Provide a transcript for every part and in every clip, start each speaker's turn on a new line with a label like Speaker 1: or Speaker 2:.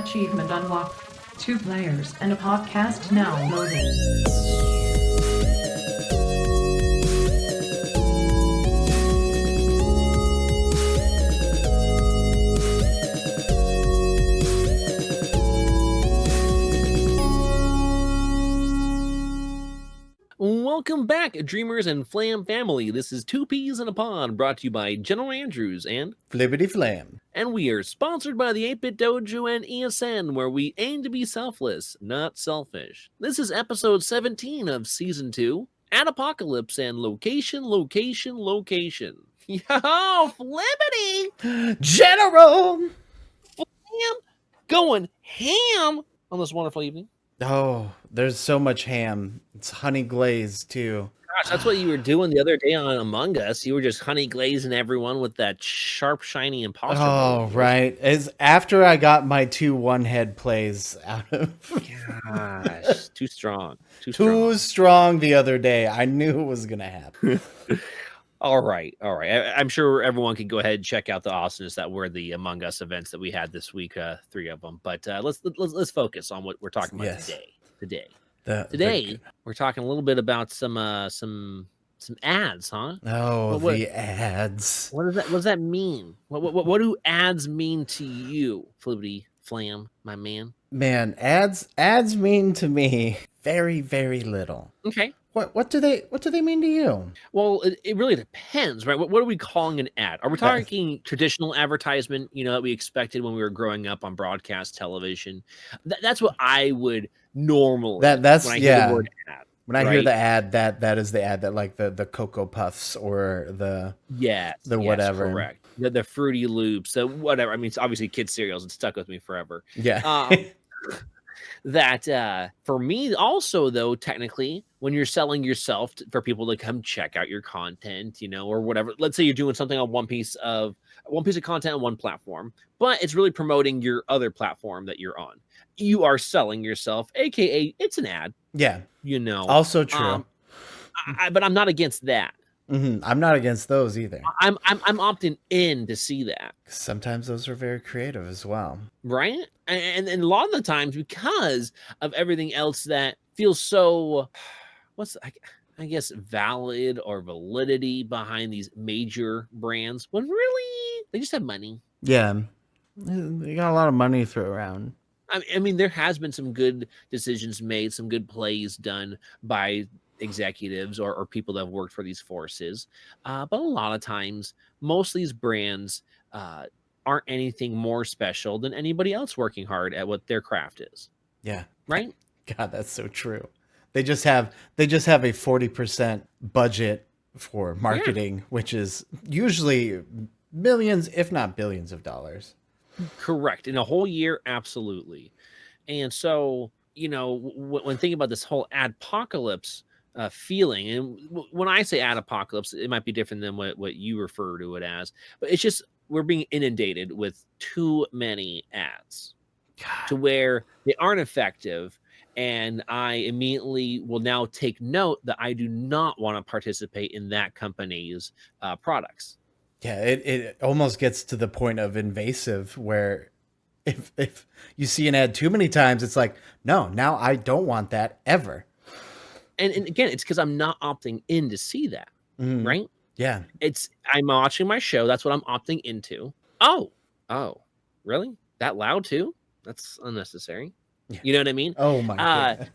Speaker 1: Achievement unlocked. 2 players and a podcast now loading.
Speaker 2: Welcome back, Dreamers and Flam family. This is Two Peas in a Pod, brought to you by GeneralAndrews and
Speaker 3: Flibbityflam.
Speaker 2: And we are sponsored by the 8-Bit Dojo and ESN, where we aim to be selfless, not selfish. This is episode 17 of season 2, Apocalypse and Location. Yo, Flibbity!
Speaker 3: General!
Speaker 2: Flam going ham on this wonderful evening.
Speaker 3: Oh, there's so much ham. It's honey glazed too.
Speaker 2: Gosh, that's what you were doing the other day on Among Us. You were just honey glazing everyone with that sharp, shiny imposter.
Speaker 3: Oh, right. As after I got my 2 one-head plays out of
Speaker 2: Gosh, too strong.
Speaker 3: Too strong the other day. I knew it was gonna happen.
Speaker 2: All right. I'm sure everyone can go ahead and check out the awesomeness that were the Among Us events that we had this week, 3 of them. But let's focus on what we're talking about today. Today we're talking a little bit about some ads, huh?
Speaker 3: Oh, the ads.
Speaker 2: What does that mean? What do ads mean to you, Flibbity Flam, my man?
Speaker 3: Man, ads mean to me very, very little.
Speaker 2: Okay.
Speaker 3: What do they mean to you?
Speaker 2: Well, it really depends, right? What are we calling an ad? Are we talking traditional advertisement, that we expected when we were growing up on broadcast television? That's what I would normally
Speaker 3: that's
Speaker 2: when I hear the word ad.
Speaker 3: When I hear the ad, that is the ad that like the Cocoa Puffs or the whatever.
Speaker 2: Correct. The Fruity Loops, the whatever. I mean, it's obviously kids cereals. It stuck with me forever.
Speaker 3: Yeah.
Speaker 2: That for me also, though, technically, when you're selling yourself for people to come check out your content, or whatever. Let's say you're doing something on one piece of content on one platform, but it's really promoting your other platform that you're on. You are selling yourself, aka it's an ad.
Speaker 3: Yeah.
Speaker 2: Also
Speaker 3: true.
Speaker 2: But I'm not against that.
Speaker 3: Mm-hmm. I'm not against those either.
Speaker 2: I'm opting in to see that.
Speaker 3: Sometimes those are very creative as well,
Speaker 2: right? And a lot of the times, because of everything else that feels so, I guess, valid or validity behind these major brands, when really they just have money.
Speaker 3: Yeah, they got a lot of money to throw around.
Speaker 2: I mean, there has been some good decisions made, some good plays done by executives or people that have worked for these forces, but a lot of times most of these brands aren't anything more special than anybody else working hard at what their craft is.
Speaker 3: Yeah,
Speaker 2: right.
Speaker 3: God, that's so true. They just have a 40% budget for marketing, which is usually millions, if not billions of dollars.
Speaker 2: Correct. In a whole year, absolutely. And so when thinking about this whole adpocalypse feeling, and when I say apocalypse, it might be different than what you refer to it as, but it's just we're being inundated with too many ads to where they aren't effective, and I immediately will now take note that I do not want to participate in that company's products.
Speaker 3: Yeah, it almost gets to the point of invasive where if you see an ad too many times, it's like, no, now I don't want that ever.
Speaker 2: And again, it's because I'm not opting in to see that, right?
Speaker 3: Yeah.
Speaker 2: I'm watching my show. That's what I'm opting into. Oh, really? That loud too? That's unnecessary. Yeah. You know what I mean?
Speaker 3: Oh my goodness.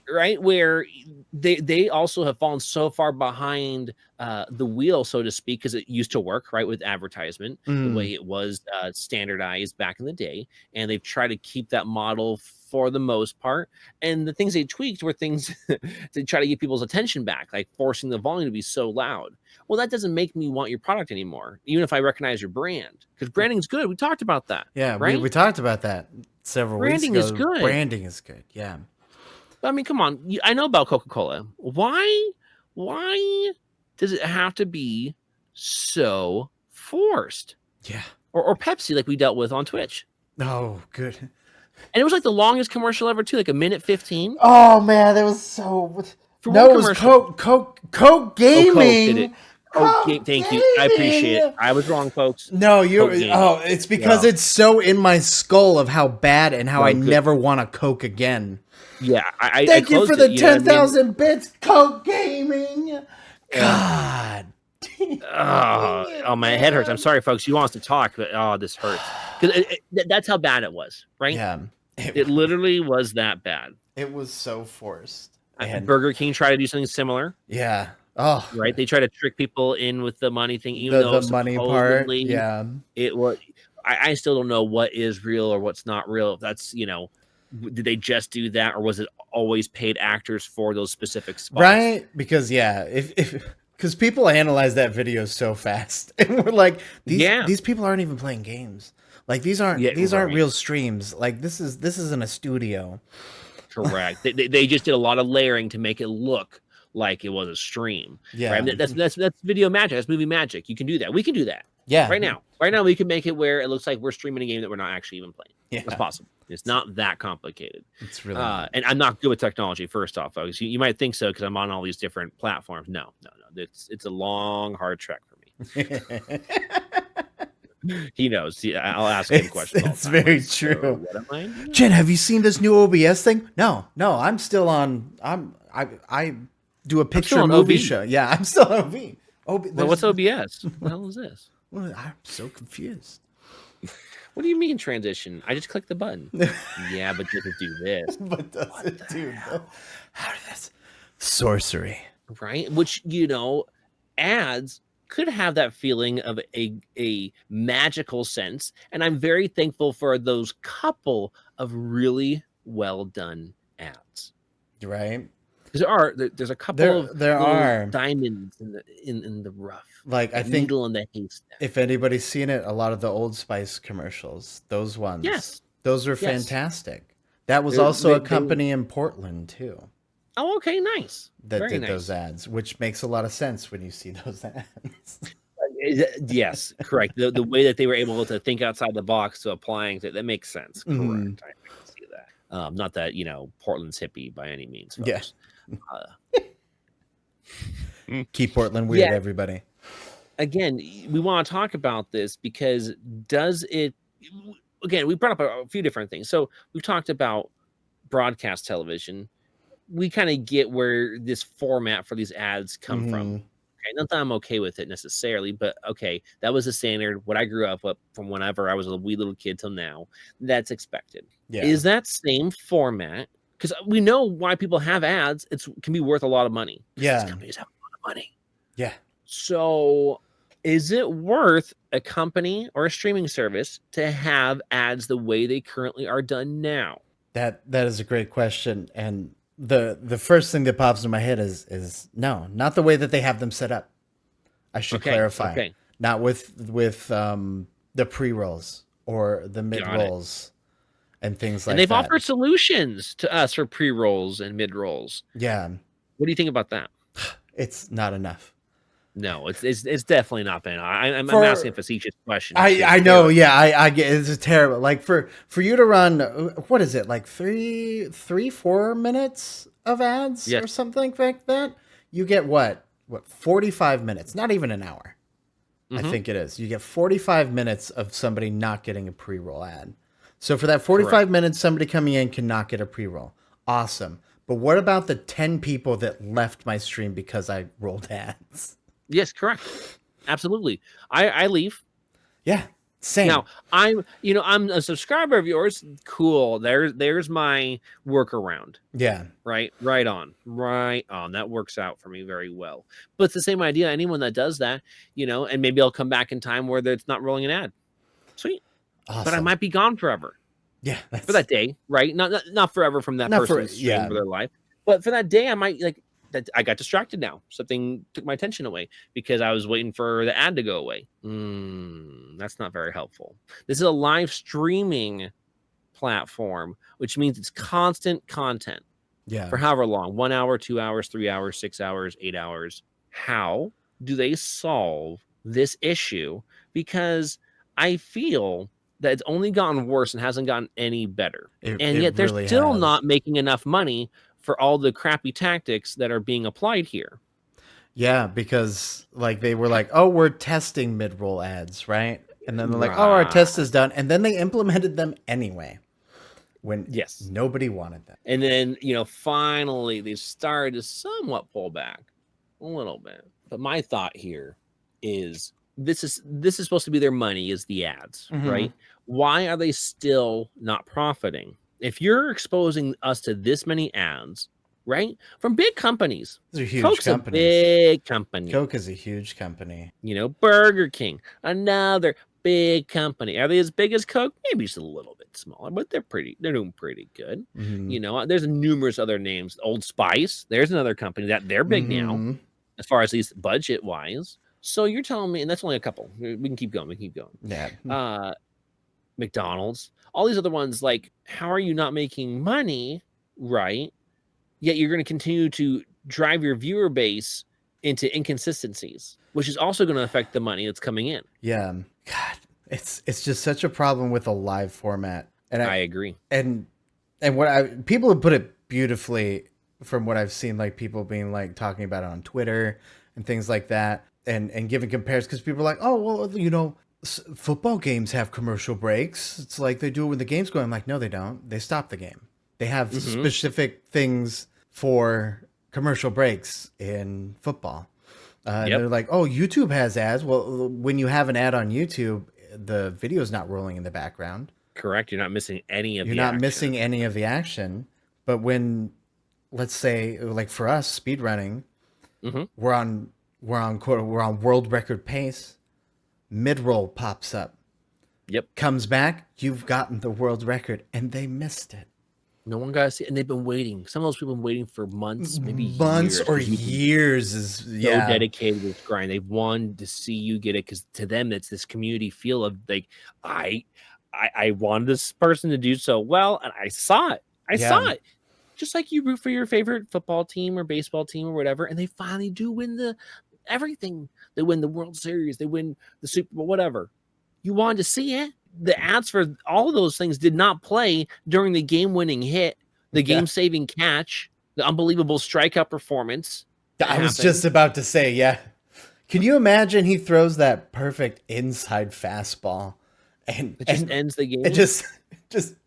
Speaker 2: Right? Where they also have fallen so far behind the wheel, so to speak, because it used to work, right, with advertisement, the way it was standardized back in the day. And they've tried to keep that model for the most part. And the things they tweaked were things to try to get people's attention back, like forcing the volume to be so loud. Well, that doesn't make me want your product anymore, even if I recognize your brand, because branding is good. We talked about that.
Speaker 3: Yeah,
Speaker 2: right?
Speaker 3: we talked about that several weeks ago. Branding is good. Yeah.
Speaker 2: I mean, come on. I know about Coca-Cola. Why does it have to be so forced?
Speaker 3: Yeah.
Speaker 2: Or Pepsi, like we dealt with on Twitch.
Speaker 3: Oh, good.
Speaker 2: And it was like the longest commercial ever, too, like 1:15.
Speaker 3: Oh, man, that was so...
Speaker 2: No,
Speaker 3: it was Coke Gaming.
Speaker 2: Thank you. I appreciate it. I was wrong, folks.
Speaker 3: No, it's because it's so in my skull of how bad and how I never want to Coke again.
Speaker 2: Yeah,
Speaker 3: Thank you for the 10,000 bits, Coke Gaming. God.
Speaker 2: Oh, my head hurts. I'm sorry, folks. You want us to talk, but this hurts because that's how bad it was, right?
Speaker 3: Yeah,
Speaker 2: it literally was that bad.
Speaker 3: It was so forced.
Speaker 2: Burger King tried to do something similar.
Speaker 3: Yeah. Oh,
Speaker 2: right. They try to trick people in with the money thing, even
Speaker 3: though the money part. Yeah,
Speaker 2: it was. I still don't know what is real or what's not real. If that's did they just do that, or was it always paid actors for those specific spots?
Speaker 3: Right? Because because people analyze that video so fast, and we're like, these people aren't even playing games. Like these aren't real streams. Like this isn't a studio.
Speaker 2: Correct. they just did a lot of layering to make it look like it was a stream.
Speaker 3: Yeah,
Speaker 2: right? That's video magic. That's movie magic. You can do that. We can do that.
Speaker 3: Yeah.
Speaker 2: Right now we can make it where it looks like we're streaming a game that we're not actually even playing.
Speaker 3: Yeah.
Speaker 2: It's possible. It's not that complicated.
Speaker 3: It's really
Speaker 2: and I'm not good with technology, first off, folks. You might think so because I'm on all these different platforms. No. It's a long, hard trek for me. He knows. I'll ask him questions.
Speaker 3: It's very true.
Speaker 2: So what am I doing?
Speaker 3: Jen, have you seen this new OBS thing? No, I'm still on. I do a picture movie show. Yeah, I'm still on OB.
Speaker 2: What's OBS? What the hell is this?
Speaker 3: Well, I'm so confused.
Speaker 2: What do you mean transition? I just clicked the button. Yeah, but does it do this?
Speaker 3: But does it do that? How did this? Sorcery.
Speaker 2: Right? Which, ads could have that feeling of a magical sense. And I'm very thankful for those couple of really well done ads.
Speaker 3: Right?
Speaker 2: There's a couple of
Speaker 3: there are
Speaker 2: diamonds in the rough.
Speaker 3: Like I think
Speaker 2: needle in the haystack.
Speaker 3: If anybody's seen it, a lot of the Old Spice commercials, those ones,
Speaker 2: yes,
Speaker 3: those are fantastic. That was also a company in Portland too.
Speaker 2: Oh, okay, nice.
Speaker 3: That Very did nice. Those ads, which makes a lot of sense when you see those ads.
Speaker 2: Yes, correct. The way that they were able to think outside the box to applying that makes sense. Correct.
Speaker 3: Mm-hmm.
Speaker 2: I can see that. Not that Portland's hippie by any means. Folks.
Speaker 3: Yes. Keep Portland weird, everybody.
Speaker 2: Again, we want to talk about this because again, we brought up a few different things. So we've talked about broadcast television. We kind of get where this format for these ads come from. Okay, not that I'm okay with it necessarily, but okay, that was the standard. What I grew up with from whenever I was a wee little kid till now, that's expected.
Speaker 3: Yeah.
Speaker 2: Is that same format? Because we know why people have ads. It can be worth a lot of money.
Speaker 3: Yeah.
Speaker 2: These companies have a lot of money.
Speaker 3: Yeah.
Speaker 2: So is it worth a company or a streaming service to have ads the way they currently are done now?
Speaker 3: That is a great question. And the first thing that pops in my head is no, not the way that they have them set up. I should clarify.
Speaker 2: Okay.
Speaker 3: Not with the pre-rolls or the mid-rolls and things like that.
Speaker 2: And they've offered solutions to us for pre-rolls and mid-rolls.
Speaker 3: Yeah.
Speaker 2: What do you think about that?
Speaker 3: It's not enough.
Speaker 2: No, it's definitely not been. I'm asking a facetious question.
Speaker 3: I know. Yeah, I get it's terrible. Like for you to run, what is it? Like 4 minutes of ads or something like that. You get what 45 minutes, not even an hour. Mm-hmm. I think it is. You get 45 minutes of somebody not getting a pre-roll ad. So for that 45 minutes, somebody coming in cannot get a pre-roll. Awesome. But what about the 10 people that left my stream because I rolled ads?
Speaker 2: Yes, correct. Absolutely. I leave.
Speaker 3: Yeah. Same.
Speaker 2: Now I'm a subscriber of yours. Cool. There's my workaround.
Speaker 3: Yeah.
Speaker 2: Right on. That works out for me very well. But it's the same idea. Anyone that does that, and maybe I'll come back in time where it's not rolling an ad. Sweet.
Speaker 3: Awesome.
Speaker 2: But I might be gone forever.
Speaker 3: Yeah.
Speaker 2: For that day, right? Not forever from that person's stream for their life. But for that day, I might that I got distracted now. Something took my attention away because I was waiting for the ad to go away. That's not very helpful. This is a live streaming platform, which means it's constant content.
Speaker 3: Yeah.
Speaker 2: For however long, 1 hour, 2 hours, 3 hours, 6 hours, 8 hours. How do they solve this issue? Because I feel that it's only gotten worse and hasn't gotten any better. And yet they're
Speaker 3: really
Speaker 2: still
Speaker 3: has.
Speaker 2: not making enough money for all the crappy tactics that are being applied here.
Speaker 3: Yeah, because like they were like, oh, we're testing mid-roll ads, right? And then they're like, oh, our
Speaker 2: Right.
Speaker 3: test is done. And then they implemented them anyway when
Speaker 2: Yes.
Speaker 3: nobody wanted them.
Speaker 2: And then, finally they started to somewhat pull back a little bit. But my thought here is this is supposed to be their money, is the ads, right? Why are they still not profiting? If you're exposing us to this many ads, right? From big companies.
Speaker 3: These are huge
Speaker 2: Coke's
Speaker 3: companies.
Speaker 2: a big company.
Speaker 3: Coke is a huge company.
Speaker 2: Burger King, another big company. Are they as big as Coke? Maybe just a little bit smaller, but they're doing pretty good. There's numerous other names. Old Spice, there's another company that they're big now, as far as at least budget wise. So you're telling me, and that's only a couple. We can keep going. Yeah. McDonald's, all these other ones, like, how are you not making money, right? Yet you're going to continue to drive your viewer base into inconsistencies, which is also going to affect the money that's coming in.
Speaker 3: Yeah. God, it's just such a problem with a live format. And
Speaker 2: I agree.
Speaker 3: And people have put it beautifully from what I've seen, like people being like talking about it on Twitter and things like that, and giving comparisons, because people are like, oh, well, football games have commercial breaks. It's like they do it when the game's going. I'm like, no, they don't. They stop the game. They have specific things for commercial breaks in football. They're like, oh, YouTube has ads. Well, when you have an ad on YouTube, the video is not rolling in the background.
Speaker 2: Correct. You're not missing any of
Speaker 3: You're not missing any of the action. But when, let's say, like for us, speedrunning, we're on world record pace. Mid-roll pops up.
Speaker 2: Yep.
Speaker 3: Comes back, you've gotten the world record, and they missed it.
Speaker 2: No one got to see it, and they've been waiting. Some of those people have been waiting for months, maybe
Speaker 3: months
Speaker 2: years,
Speaker 3: or years. Is
Speaker 2: so dedicated to this grind. They've wanted to see you get it, because to them, it's this community feel of like, I wanted this person to do so well, and I saw it. I saw it. Just like you root for your favorite football team or baseball team or whatever, and they finally do win everything. They win the World Series. They win the Super Bowl, whatever. You wanted to see it. The ads for all of those things did not play during the game-winning hit, the game-saving catch, the unbelievable strikeout performance.
Speaker 3: I was just about to say, yeah. Can you imagine he throws that perfect inside fastball and
Speaker 2: it just ends the game?
Speaker 3: It just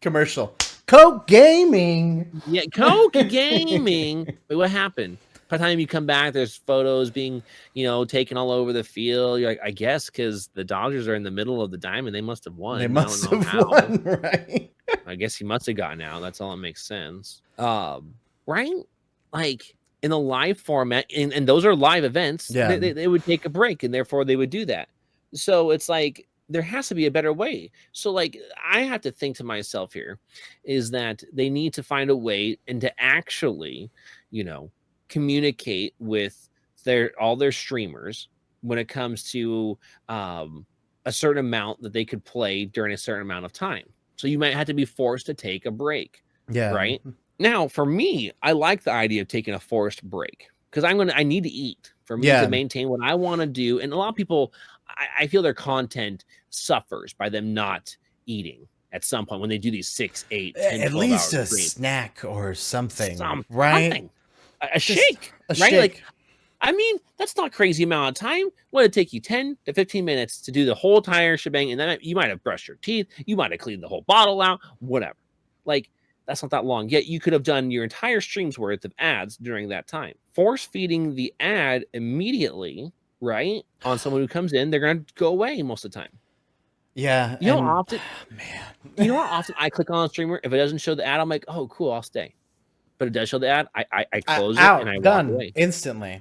Speaker 3: commercial. Coke Gaming.
Speaker 2: Yeah, Coke Gaming. Wait, what happened? By the time you come back, there's photos being, taken all over the field. You're like, I guess because the Dodgers are in the middle of the diamond, they must have won.
Speaker 3: They must have won, right?
Speaker 2: I guess he must have gotten out. That's all that makes sense. Right? Like in the live format, and those are live events, they would take a break, and therefore they would do that. So it's like, there has to be a better way. So like, I have to think to myself here is that they need to find a way and to actually, communicate with all their streamers when it comes to a certain amount that they could play during a certain amount of time. So you might have to be forced to take a break.
Speaker 3: Yeah.
Speaker 2: Right. Now, for me, I like the idea of taking a forced break, because I need to eat for me to maintain what I want to do. And a lot of people, I feel their content suffers by them not eating at some point when they do these 6, 8, 10,
Speaker 3: at least a
Speaker 2: streams.
Speaker 3: Snack or something, right?
Speaker 2: Something. A shake, right? Like, I mean, that's not crazy amount of time. Would it take you 10 to 15 minutes to do the whole entire shebang? And then you might have brushed your teeth. You might have cleaned the whole bottle out, whatever. Like, that's not that long. Yet you could have done your entire stream's worth of ads during that time. Force feeding the ad immediately, right, on someone who comes in, they're going to go away most of the time.
Speaker 3: Yeah.
Speaker 2: You know how often I click on a streamer, if it doesn't show the ad, I'm like, oh, cool, I'll stay. But it does show the ad, I close it and I walk away
Speaker 3: instantly.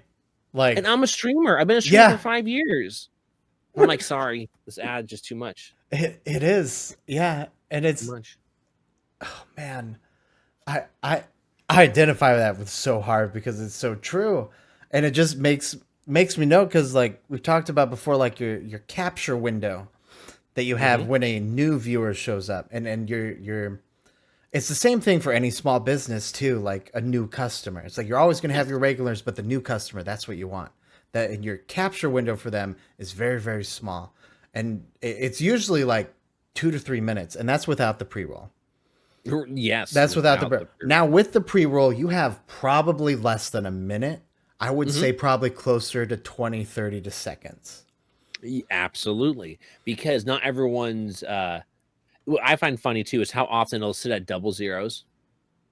Speaker 3: Like,
Speaker 2: and I'm a streamer. I've been a streamer for 5 years. I'm like, sorry, this ad is just too much.
Speaker 3: It is, yeah, and it's
Speaker 2: too much.
Speaker 3: Oh man, I identify with that so hard because it's so true, and it just makes me know, because like we've talked about before, like your capture window that you have when a new viewer shows up, and you're it's the same thing for any small business too, like a new customer. It's like you're always going to have your regulars, but the new customer, that's what you want. That, and your capture window for them is very, very small, and it's usually like 2 to 3 minutes, and that's without the pre-roll.
Speaker 2: Yes,
Speaker 3: that's without the now with the pre-roll, you have probably less than a minute I would say probably closer to 20, 30 to seconds.
Speaker 2: Absolutely, because not everyone's. What I find funny too is how often it'll sit at double zeros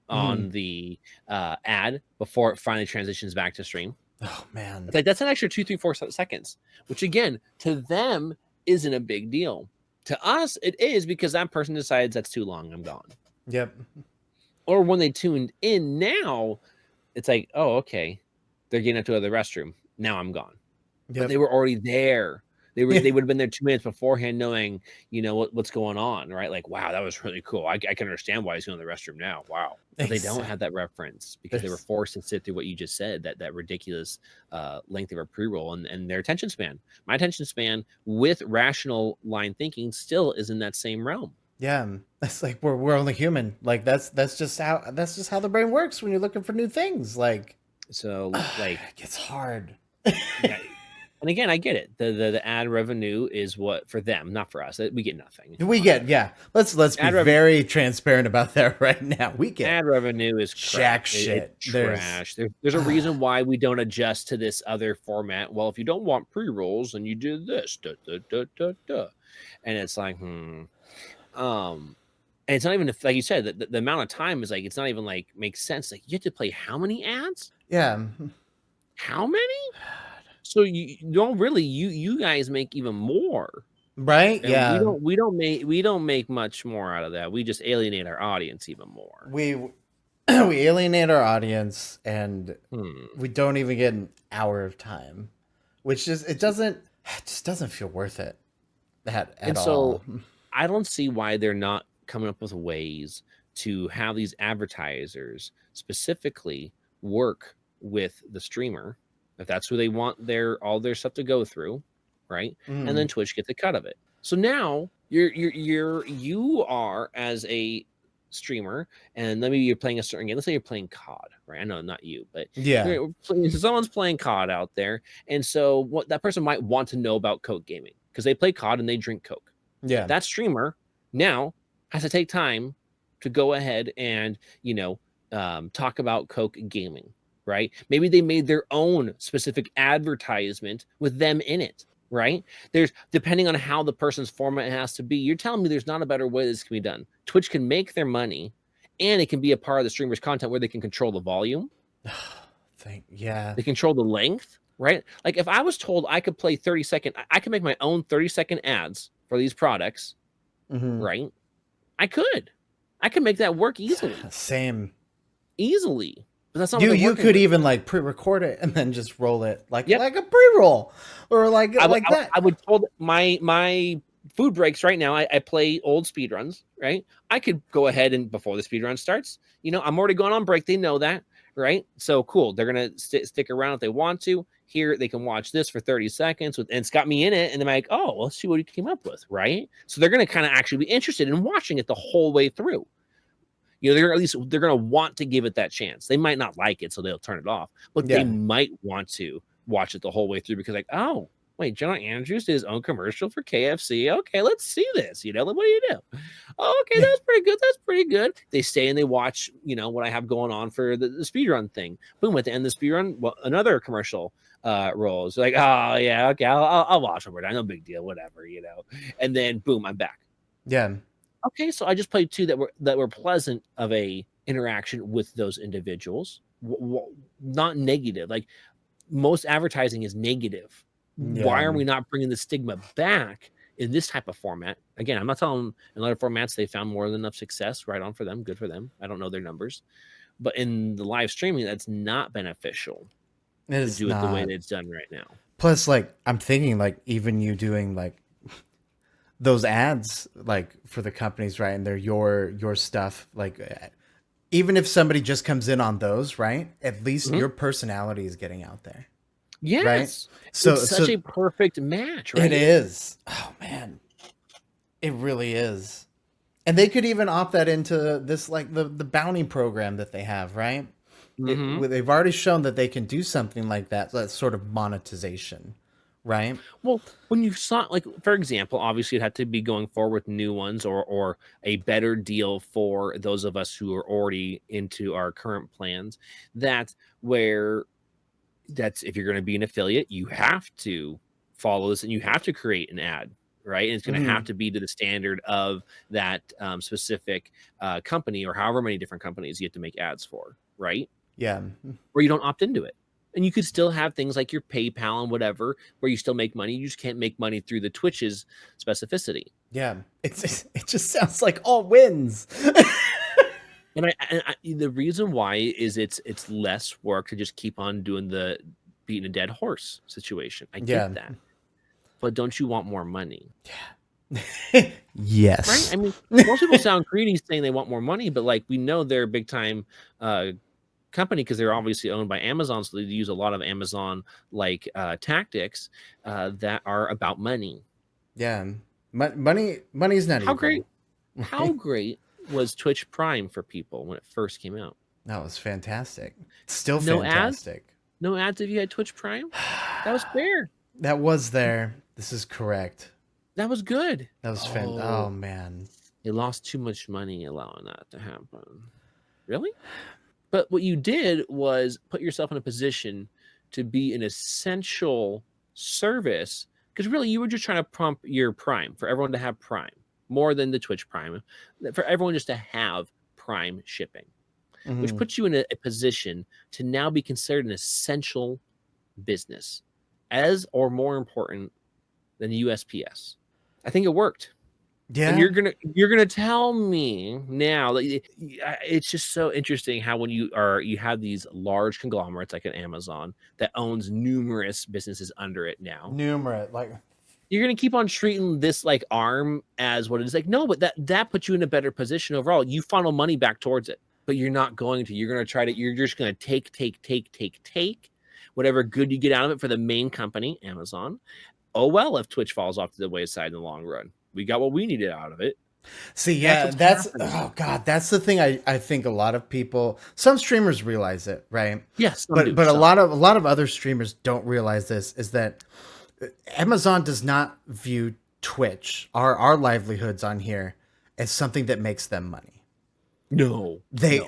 Speaker 2: on the ad before it finally transitions back to stream.
Speaker 3: Oh man,
Speaker 2: It's like that's an extra 2, 3, 4 seconds, which again to them isn't a big deal. To us, it is because that person decides that's too long. I'm gone.
Speaker 3: Yep.
Speaker 2: Or when they tuned in now, it's like, oh, okay, they're getting up to the restroom. Now I'm gone.
Speaker 3: Yep.
Speaker 2: But they were already there. They would have been there 2 minutes beforehand, knowing what's going on, right? Like, wow, that was really cool. I can understand why he's going to the restroom now. Wow, but they don't have that reference because they were forced to sit through what you just said, that ridiculous length of a pre-roll and their attention span. My attention span with rational line thinking still is in that same realm.
Speaker 3: Yeah, that's like we're only human. Like that's just how the brain works when you're looking for new things. Like,
Speaker 2: so like
Speaker 3: it gets hard.
Speaker 2: Yeah. And again, I get it. The ad revenue is what for them, not for us. We get nothing.
Speaker 3: Let's be very transparent about that right now. We get
Speaker 2: ad revenue is
Speaker 3: jack shit.
Speaker 2: It's trash. There's a reason why we don't adjust to this other format. Well, if you don't want pre-rolls, and you do this, and it's like, and it's not even like you said the amount of time is like it's not even like makes sense. Like you have to play how many ads?
Speaker 3: Yeah,
Speaker 2: how many? So you don't really you guys make even more,
Speaker 3: right?
Speaker 2: And
Speaker 3: yeah,
Speaker 2: we don't make much more out of that. We just alienate our audience even more.
Speaker 3: We alienate our audience, and we don't even get an hour of time, which just doesn't feel worth it. At all.
Speaker 2: So I don't see why they're not coming up with ways to have these advertisers specifically work with the streamer. If that's who they want all their stuff to go through, right? And then Twitch gets a cut of it. So now you are as a streamer, and maybe you're playing a certain game. Let's say you're playing COD, right? I know not you, but someone's playing COD out there, and so what that person might want to know about Coke gaming because they play COD and they drink Coke.
Speaker 3: Yeah,
Speaker 2: that streamer now has to take time to go ahead and talk about Coke gaming. Right? Maybe they made their own specific advertisement with them in it, right? There's depending on how the person's format has to be. You're telling me there's not a better way this can be done. Twitch can make their money, and it can be a part of the streamer's content where they can control the volume.
Speaker 3: They
Speaker 2: control the length, right? Like if I was told I could play 30-second, I could make my own 30-second ads for these products, right? I could make that work easily.
Speaker 3: Same.
Speaker 2: Easily. That's not
Speaker 3: you could even like pre-record it and then just roll it like a pre-roll or like that.
Speaker 2: I would hold my food breaks right now. I play old speedruns, right? I could go ahead and before the speedrun starts, I'm already going on break. They know that, right? So cool. They're gonna stick around if they want to. Here they can watch this for 30 seconds and it's got me in it, and they're like, oh, let's see what he came up with, right? So they're gonna kind of actually be interested in watching it the whole way through. They're going to want to give it that chance. They might not like it, so they'll turn it off, but they might want to watch it the whole way through because like, oh, wait, General Andrews did his own commercial for KFC. Okay, let's see this. What do you do? Oh, okay, that's pretty good. That's pretty good. They stay and they watch, what I have going on for the speedrun thing. Boom, at the end of the speedrun, another commercial rolls. Like, oh, yeah, okay, I'll watch over that. No big deal, whatever, And then, boom, I'm back.
Speaker 3: Yeah.
Speaker 2: Okay, so I just played two that were pleasant of a interaction with those individuals, not negative. Like most advertising is negative. Yeah. Why are we not bringing the stigma back in this type of format? Again, I'm not telling them in other formats they found more than enough success. Right on for them, good for them. I don't know their numbers, but in the live streaming, that's not beneficial to do it the way that it's done right now.
Speaker 3: Plus, like I'm thinking, like even you doing like those ads like for the companies, right? And they're your stuff. Like even if somebody just comes in on those, right? At least your personality is getting out there.
Speaker 2: Yes.
Speaker 3: Right?
Speaker 2: So it's such a perfect match, right?
Speaker 3: It is. Oh man. It really is. And they could even opt that into this, like the bounty program that they have, right? They've already shown that they can do something like that. So that's sort of monetization. Right.
Speaker 2: Well, when you saw, like, for example, obviously it had to be going forward with new ones or a better deal for those of us who are already into our current plans, that where that's if you're going to be an affiliate, you have to follow this and you have to create an ad, right? And it's going to have to be to the standard of that specific company or however many different companies you have to make ads for, right?
Speaker 3: Yeah.
Speaker 2: Or you don't opt into it. And you could still have things like your PayPal and whatever, where you still make money. You just can't make money through the Twitch's specificity.
Speaker 3: Yeah. It just sounds like all wins.
Speaker 2: And the reason why is it's less work to just keep on doing the beating a dead horse situation. I get that. But don't you want more money?
Speaker 3: Yeah. Yes.
Speaker 2: Right? I mean, most people sound greedy saying they want more money, but like we know they're a big time company because they're obviously owned by Amazon, so they use a lot of Amazon like tactics that are about money.
Speaker 3: Yeah, money's not
Speaker 2: how
Speaker 3: evil.
Speaker 2: How great was Twitch Prime for people when it first came out?
Speaker 3: That was fantastic. Still fantastic.
Speaker 2: No ads if you had Twitch Prime. That was fair.
Speaker 3: That was there. This is correct.
Speaker 2: That was good.
Speaker 3: That was oh man,
Speaker 2: they lost too much money allowing that to happen. Really? But what you did was put yourself in a position to be an essential service because really you were just trying to pump your Prime for everyone to have Prime more than the Twitch Prime, for everyone just to have Prime shipping, which puts you in a position to now be considered an essential business as or more important than the USPS. I think it worked.
Speaker 3: Yeah,
Speaker 2: and you're gonna tell me now, like, it's just so interesting how when you have these large conglomerates like an Amazon that owns numerous businesses under it now.
Speaker 3: Like
Speaker 2: you're gonna keep on treating this like arm as what it is. Like, no, but that puts you in a better position overall. You funnel money back towards it, but you're not going to. You're gonna try to. You're just gonna take whatever good you get out of it for the main company, Amazon. Oh well, if Twitch falls off to the wayside in the long run. We got what we needed out of it.
Speaker 3: See, yeah, that's oh god, that's the thing. I think a lot of people, some streamers realize it, right?
Speaker 2: Yes,
Speaker 3: but a lot of other streamers don't realize this. Is that Amazon does not view Twitch, our livelihoods on here, as something that makes them money.
Speaker 2: No,
Speaker 3: they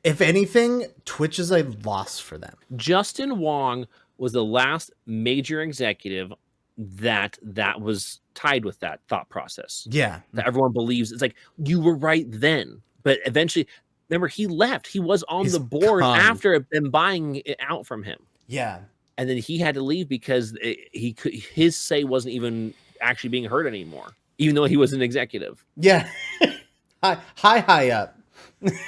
Speaker 3: if anything, Twitch is a loss for them.
Speaker 2: Justin Wong was the last major executive that was tied with that thought process.
Speaker 3: Yeah.
Speaker 2: That everyone believes. It's like, you were right then, but eventually, remember, he left. He was on the board after them buying it out from him.
Speaker 3: Yeah.
Speaker 2: And then he had to leave because his say wasn't even actually being heard anymore, even though he was an executive.
Speaker 3: Yeah. high up.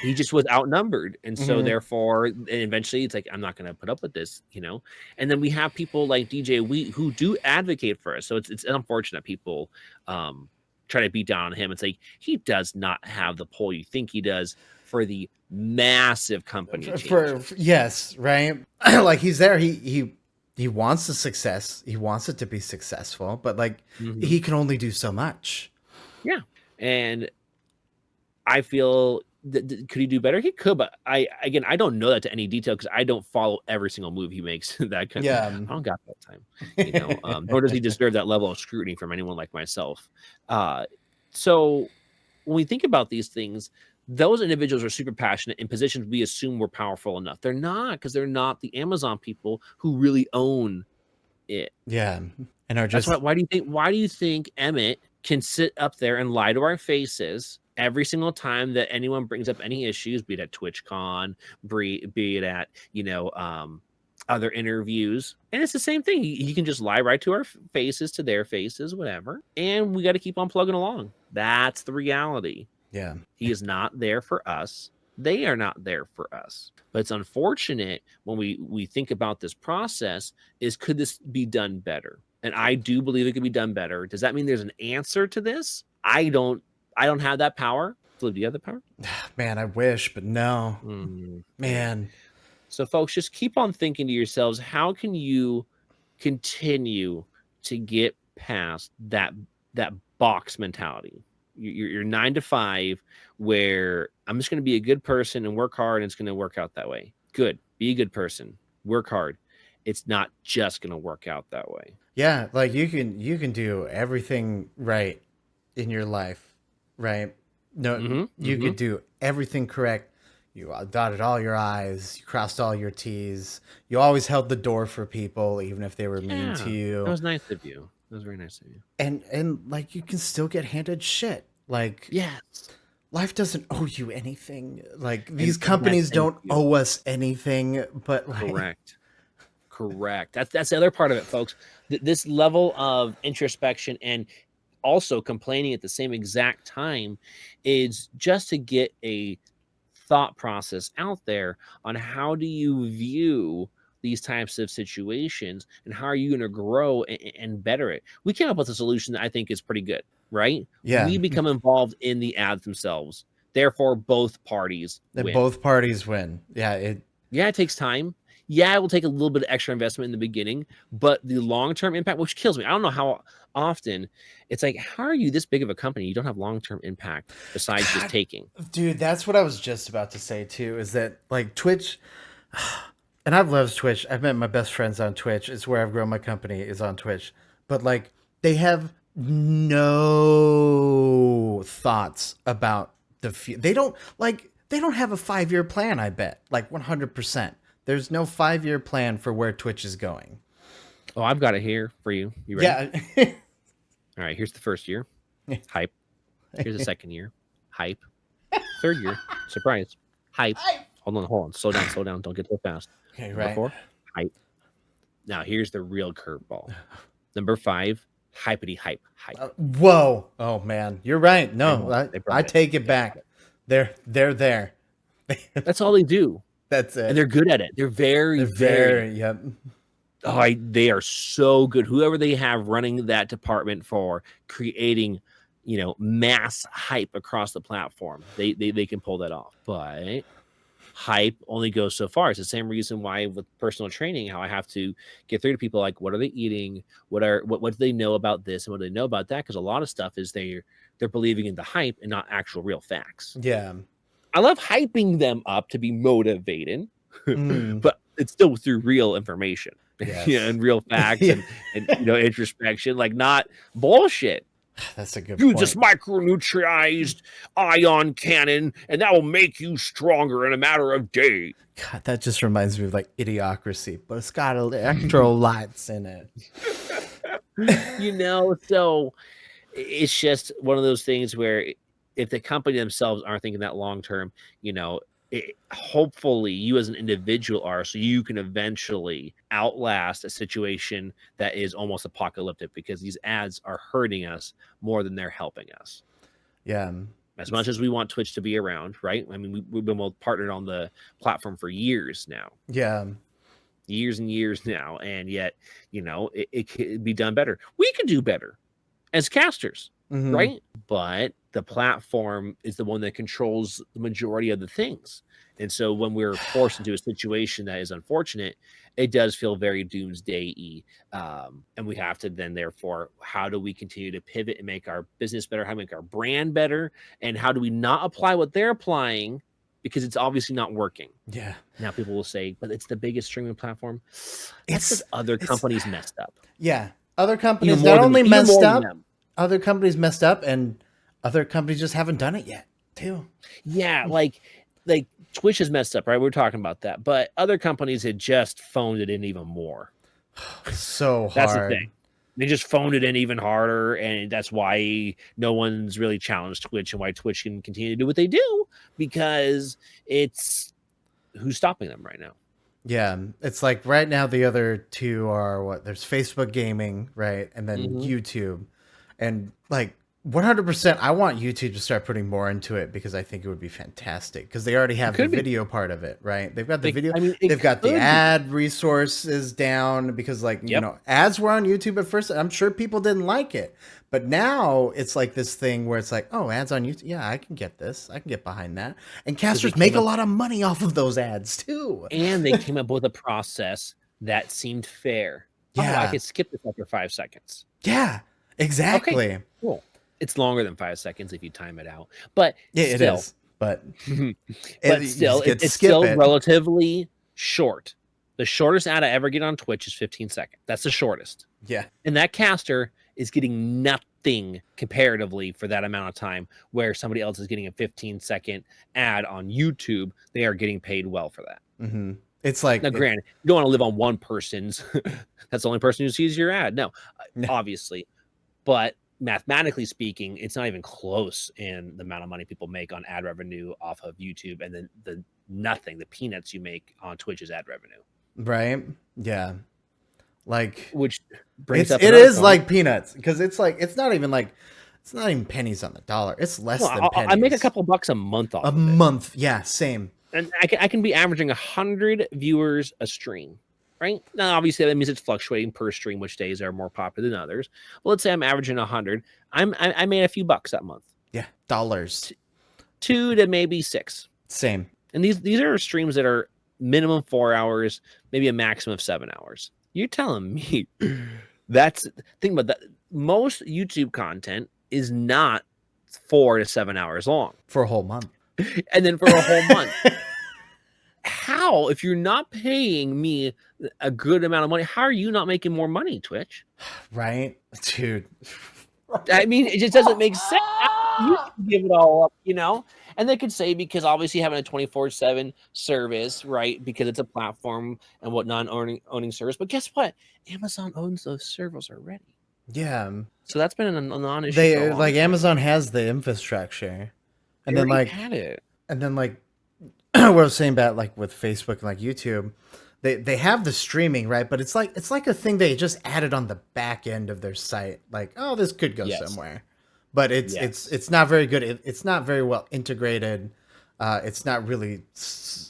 Speaker 2: He just was outnumbered, and so therefore, and eventually, it's like, I'm not going to put up with this, And then we have people like DJ Wheat who do advocate for us. So it's unfortunate people try to beat down on him. It's like, he does not have the pull you think he does for the massive company.
Speaker 3: Yes, right. Like, he's there. He wants the success. He wants it to be successful, but like he can only do so much.
Speaker 2: Yeah, and I feel. Could he do better? He could, but I don't know that to any detail because I don't follow every single move he makes. That kind of, I don't got that time, nor does he deserve that level of scrutiny from anyone like myself. So when we think about these things, those individuals are super passionate in positions we assume were powerful enough. They're not, because they're not the Amazon people who really own it.
Speaker 3: Yeah, and are just
Speaker 2: why do you think Emmett can sit up there and lie to our faces every single time that anyone brings up any issues, be it at TwitchCon, be it at, other interviews. And it's the same thing. He can just lie right to our faces, to their faces, whatever. And we got to keep on plugging along. That's the reality.
Speaker 3: Yeah.
Speaker 2: He is not there for us. They are not there for us. But it's unfortunate when we think about this process is, could this be done better? And I do believe it could be done better. Does that mean there's an answer to this? I don't have that power. Flip, do you have the power?
Speaker 3: Man, I wish, but no. Man.
Speaker 2: So, folks, just keep on thinking to yourselves, how can you continue to get past that box mentality? You're 9 to 5, where I'm just going to be a good person and work hard, and it's going to work out that way. Good. Be a good person. Work hard. It's not just going to work out that way.
Speaker 3: Yeah, like you can do everything right in your life. Right. No, you could do everything correct. You dotted all your I's, you crossed all your T's. You always held the door for people, even if they were mean to
Speaker 2: That
Speaker 3: you.
Speaker 2: was nice of you. That was very nice of you.
Speaker 3: And like you can still get handed shit. Like
Speaker 2: Yes.
Speaker 3: life doesn't owe you anything. Like these companies don't owe us anything, but like,
Speaker 2: Correct. That's the other part of it, folks. This level of introspection and also complaining at the same exact time is just to get a thought process out there on how do you view these types of situations and how are you going to grow and better it. We came up with a solution that I think is pretty good, right?
Speaker 3: yeah.
Speaker 2: We become involved in the ads themselves. Therefore, both parties win.
Speaker 3: Both parties win. Yeah.
Speaker 2: It takes time. Yeah, it will take a little bit of extra investment in the beginning, but the long-term impact, which kills me. I don't know how often it's like, how are you this big of a company? You don't have long-term impact besides just taking.
Speaker 3: Dude, that's what I was just about to say too, is that like Twitch, and I've loved Twitch. I've met my best friends on Twitch. It's where I've grown my company is on Twitch. But like they have no thoughts about they don't have a 5-year plan, I bet. Like 100%. There's no 5-year plan for where Twitch is going.
Speaker 2: Oh, I've got it here for you. You ready?
Speaker 3: Yeah.
Speaker 2: All right, here's the first year. Hype. Here's the second year. Hype. Third year. Surprise. Hype. Hold on. Slow down. Don't get so fast.
Speaker 3: Okay,
Speaker 2: Number
Speaker 3: right.
Speaker 2: 4, hype. Now here's the real curveball. Number 5, hypety hype.
Speaker 3: Whoa. Oh man, you're right. No, I take it back. They're there.
Speaker 2: That's all they do.
Speaker 3: That's it.
Speaker 2: And they're good at it. They're very.
Speaker 3: Yep.
Speaker 2: Oh, they are so good. Whoever they have running that department for creating, mass hype across the platform, they can pull that off. But hype only goes so far. It's the same reason why with personal training, how I have to get through to people like, what are they eating? What do they know about this and what do they know about that? Because a lot of stuff is they're believing in the hype and not actual real facts.
Speaker 3: Yeah.
Speaker 2: I love hyping them up to be motivated, but it's still through real information.
Speaker 3: Yes.
Speaker 2: And real facts and introspection, like not bullshit.
Speaker 3: That's a good
Speaker 2: Use
Speaker 3: point.
Speaker 2: this micronutriized ion cannon, and that will make you stronger in a matter of days.
Speaker 3: God, that just reminds me of like Idiocracy, but it's got electrolytes in it.
Speaker 2: So it's just one of those things where if the company themselves aren't thinking that long term, hopefully you as an individual are, so you can eventually outlast a situation that is almost apocalyptic, because these ads are hurting us more than they're helping us.
Speaker 3: Yeah.
Speaker 2: As much as we want Twitch to be around, right? I mean, we've been both partnered on the platform for years now.
Speaker 3: Yeah.
Speaker 2: Years and years now. And yet, it could be done better. We could do better as casters, right? But the platform is the one that controls the majority of the things. And so when we're forced into a situation that is unfortunate, it does feel very doomsday-y. And we have to then, therefore, how do we continue to pivot and make our business better? How do we make our brand better? And how do we not apply what they're applying? Because it's obviously not working.
Speaker 3: Yeah.
Speaker 2: Now people will say, but it's the biggest streaming platform. That's because other companies messed up.
Speaker 3: Yeah. Other companies not only messed up, other companies messed up, and other companies just haven't done it yet, too.
Speaker 2: Yeah, like Twitch has messed up, right? We were talking about that. But other companies had just phoned it in even more.
Speaker 3: So hard.
Speaker 2: That's the thing. They just phoned it in even harder, and that's why no one's really challenged Twitch and why Twitch can continue to do what they do, because it's who's stopping them right now.
Speaker 3: Yeah, it's like right now the other two are what? There's Facebook Gaming, right? And then YouTube. And like 100%, I want YouTube to start putting more into it, because I think it would be fantastic, because they already have the video part of it, right? They've got the video. I mean, they've got the ad resources down, because like, ads were on YouTube at first. I'm sure people didn't like it. But now it's like this thing where it's like, oh, ads on YouTube. Yeah, I can get this. I can get behind that. And casters make a lot of money off of those ads too.
Speaker 2: And they came up with a process that seemed fair.
Speaker 3: Yeah.
Speaker 2: Oh, I could skip this after 5 seconds.
Speaker 3: Yeah, exactly.
Speaker 2: Okay, cool. It's longer than 5 seconds if you time it out. But
Speaker 3: yeah,
Speaker 2: still,
Speaker 3: it is. But
Speaker 2: it's still relatively short. The shortest ad I ever get on Twitch is 15 seconds. That's the shortest.
Speaker 3: Yeah.
Speaker 2: And that caster is getting nothing comparatively for that amount of time, where somebody else is getting a 15-second ad on YouTube. They are getting paid well for that.
Speaker 3: Mm-hmm. It's like,
Speaker 2: now, granted, you don't want to live on one person's. That's the only person who sees your ad. No, obviously, but mathematically speaking, it's not even close in the amount of money people make on ad revenue off of YouTube, and then the peanuts you make on Twitch's ad revenue.
Speaker 3: Right? Yeah. Like,
Speaker 2: which brings up
Speaker 3: it is point. Like peanuts, because it's not even pennies on the dollar. It's less than pennies.
Speaker 2: I make a couple bucks a month off
Speaker 3: a month. Yeah, same.
Speaker 2: And I can be averaging 100 viewers a stream, right? Now, obviously, that means it's fluctuating per stream, which days are more popular than others. But let's say I'm averaging 100. I made a few bucks that month.
Speaker 3: Yeah, dollars.
Speaker 2: 2 to maybe 6.
Speaker 3: Same.
Speaker 2: And these are streams that are minimum 4 hours, maybe a maximum of 7 hours. You're telling me think about that. Most YouTube content is not 4 to 7 hours long
Speaker 3: for a whole month.
Speaker 2: And then for a whole month. How, if you're not paying me a good amount of money, how are you not making more money, Twitch?
Speaker 3: Right, dude.
Speaker 2: I mean, it just doesn't make sense. You can give it all up, And they could say, because obviously having a 24/7 service, right? Because it's a platform and whatnot, owning service. But guess what? Amazon owns those servers already.
Speaker 3: Yeah.
Speaker 2: So that's been a non-issue.
Speaker 3: Amazon has the infrastructure. And then
Speaker 2: had it.
Speaker 3: And then what I was saying about with Facebook and YouTube, they have the streaming, right? But it's like a thing they just added on the back end of their site. Like, oh, this could go somewhere. But it's not very good. It's not very well integrated. It's not really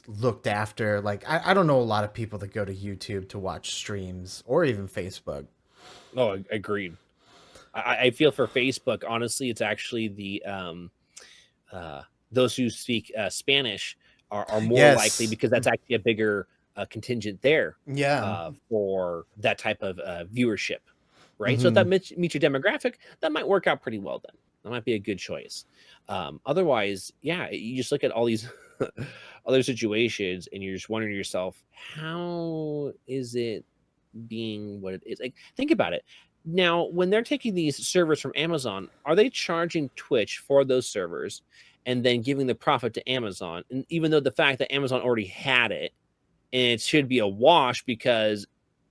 Speaker 3: looked after. I don't know a lot of people that go to YouTube to watch streams or even Facebook.
Speaker 2: Oh, agreed. I feel for Facebook, honestly, it's actually the those who speak Spanish are more likely, because that's actually a bigger contingent there.
Speaker 3: Yeah.
Speaker 2: For that type of viewership, right? Mm-hmm. So if that meets your demographic, that might work out pretty well. Then that might be a good choice. Otherwise, you just look at all these other situations, and you're just wondering to yourself, how is it being what it is? Think about it. Now, when they're taking these servers from Amazon, are they charging Twitch for those servers and then giving the profit to Amazon? And even though the fact that Amazon already had it, and it should be a wash because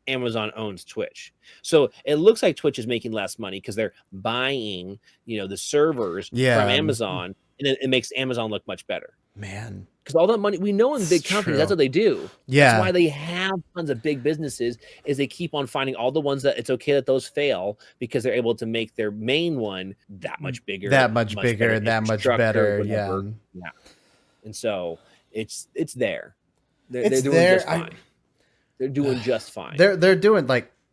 Speaker 2: Amazon owns Twitch. So it looks like Twitch is making less money because they're buying, the servers from Amazon, and it makes Amazon look much better.
Speaker 3: Man.
Speaker 2: Because all that money, we know in big companies, that's what they do.
Speaker 3: Yeah.
Speaker 2: That's why they have tons of big businesses, is they keep on finding all the ones that it's okay that those fail, because they're able to make their main one that much bigger.
Speaker 3: That much bigger and that much better.
Speaker 2: Yeah. And so it's there. They're doing just fine. They're doing just fine.
Speaker 3: They're doing,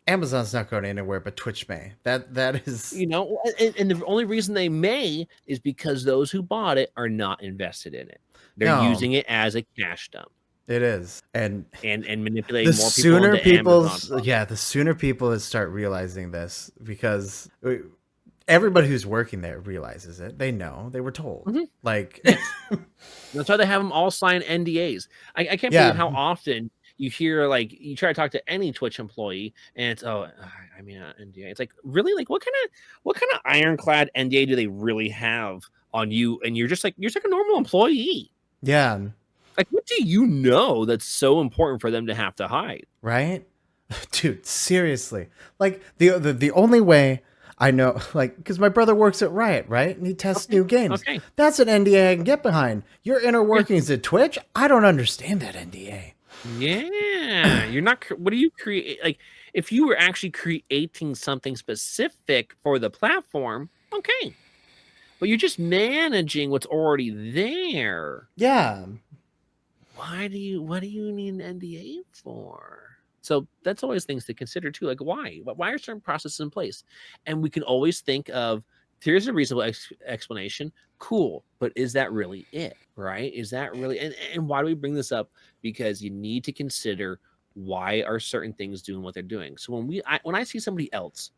Speaker 3: Amazon's not going anywhere, but Twitch may. That is,
Speaker 2: and the only reason they may is because those who bought it are not invested in it. They're using it as a cash dump.
Speaker 3: It is, and
Speaker 2: manipulating more people.
Speaker 3: The sooner people start realizing this, because everybody who's working there realizes it. They know, they were told.
Speaker 2: Mm-hmm. That's why they have them all sign NDAs. I can't believe how often you hear, you try to talk to any Twitch employee, and it's NDA. It's really, what kind of ironclad NDA do they really have on you? And you're just a normal employee.
Speaker 3: Yeah.
Speaker 2: What do you know that's so important for them to have to hide?
Speaker 3: Right, dude. Seriously, the only way I know, because my brother works at Riot, right, and he tests new games. Okay. That's an NDA I can get behind. Your inner workings at Twitch, I don't understand that NDA.
Speaker 2: Yeah, you're not. What do you create? If you were actually creating something specific for the platform, okay, but you're just managing what's already there.
Speaker 3: Yeah.
Speaker 2: What do you need an NDA for? So that's always things to consider too. Why are certain processes in place? And we can always think of, here's a reasonable explanation. Cool. But is that really it? Right? Is that really, and why do we bring this up? Because you need to consider, why are certain things doing what they're doing? So when I see somebody else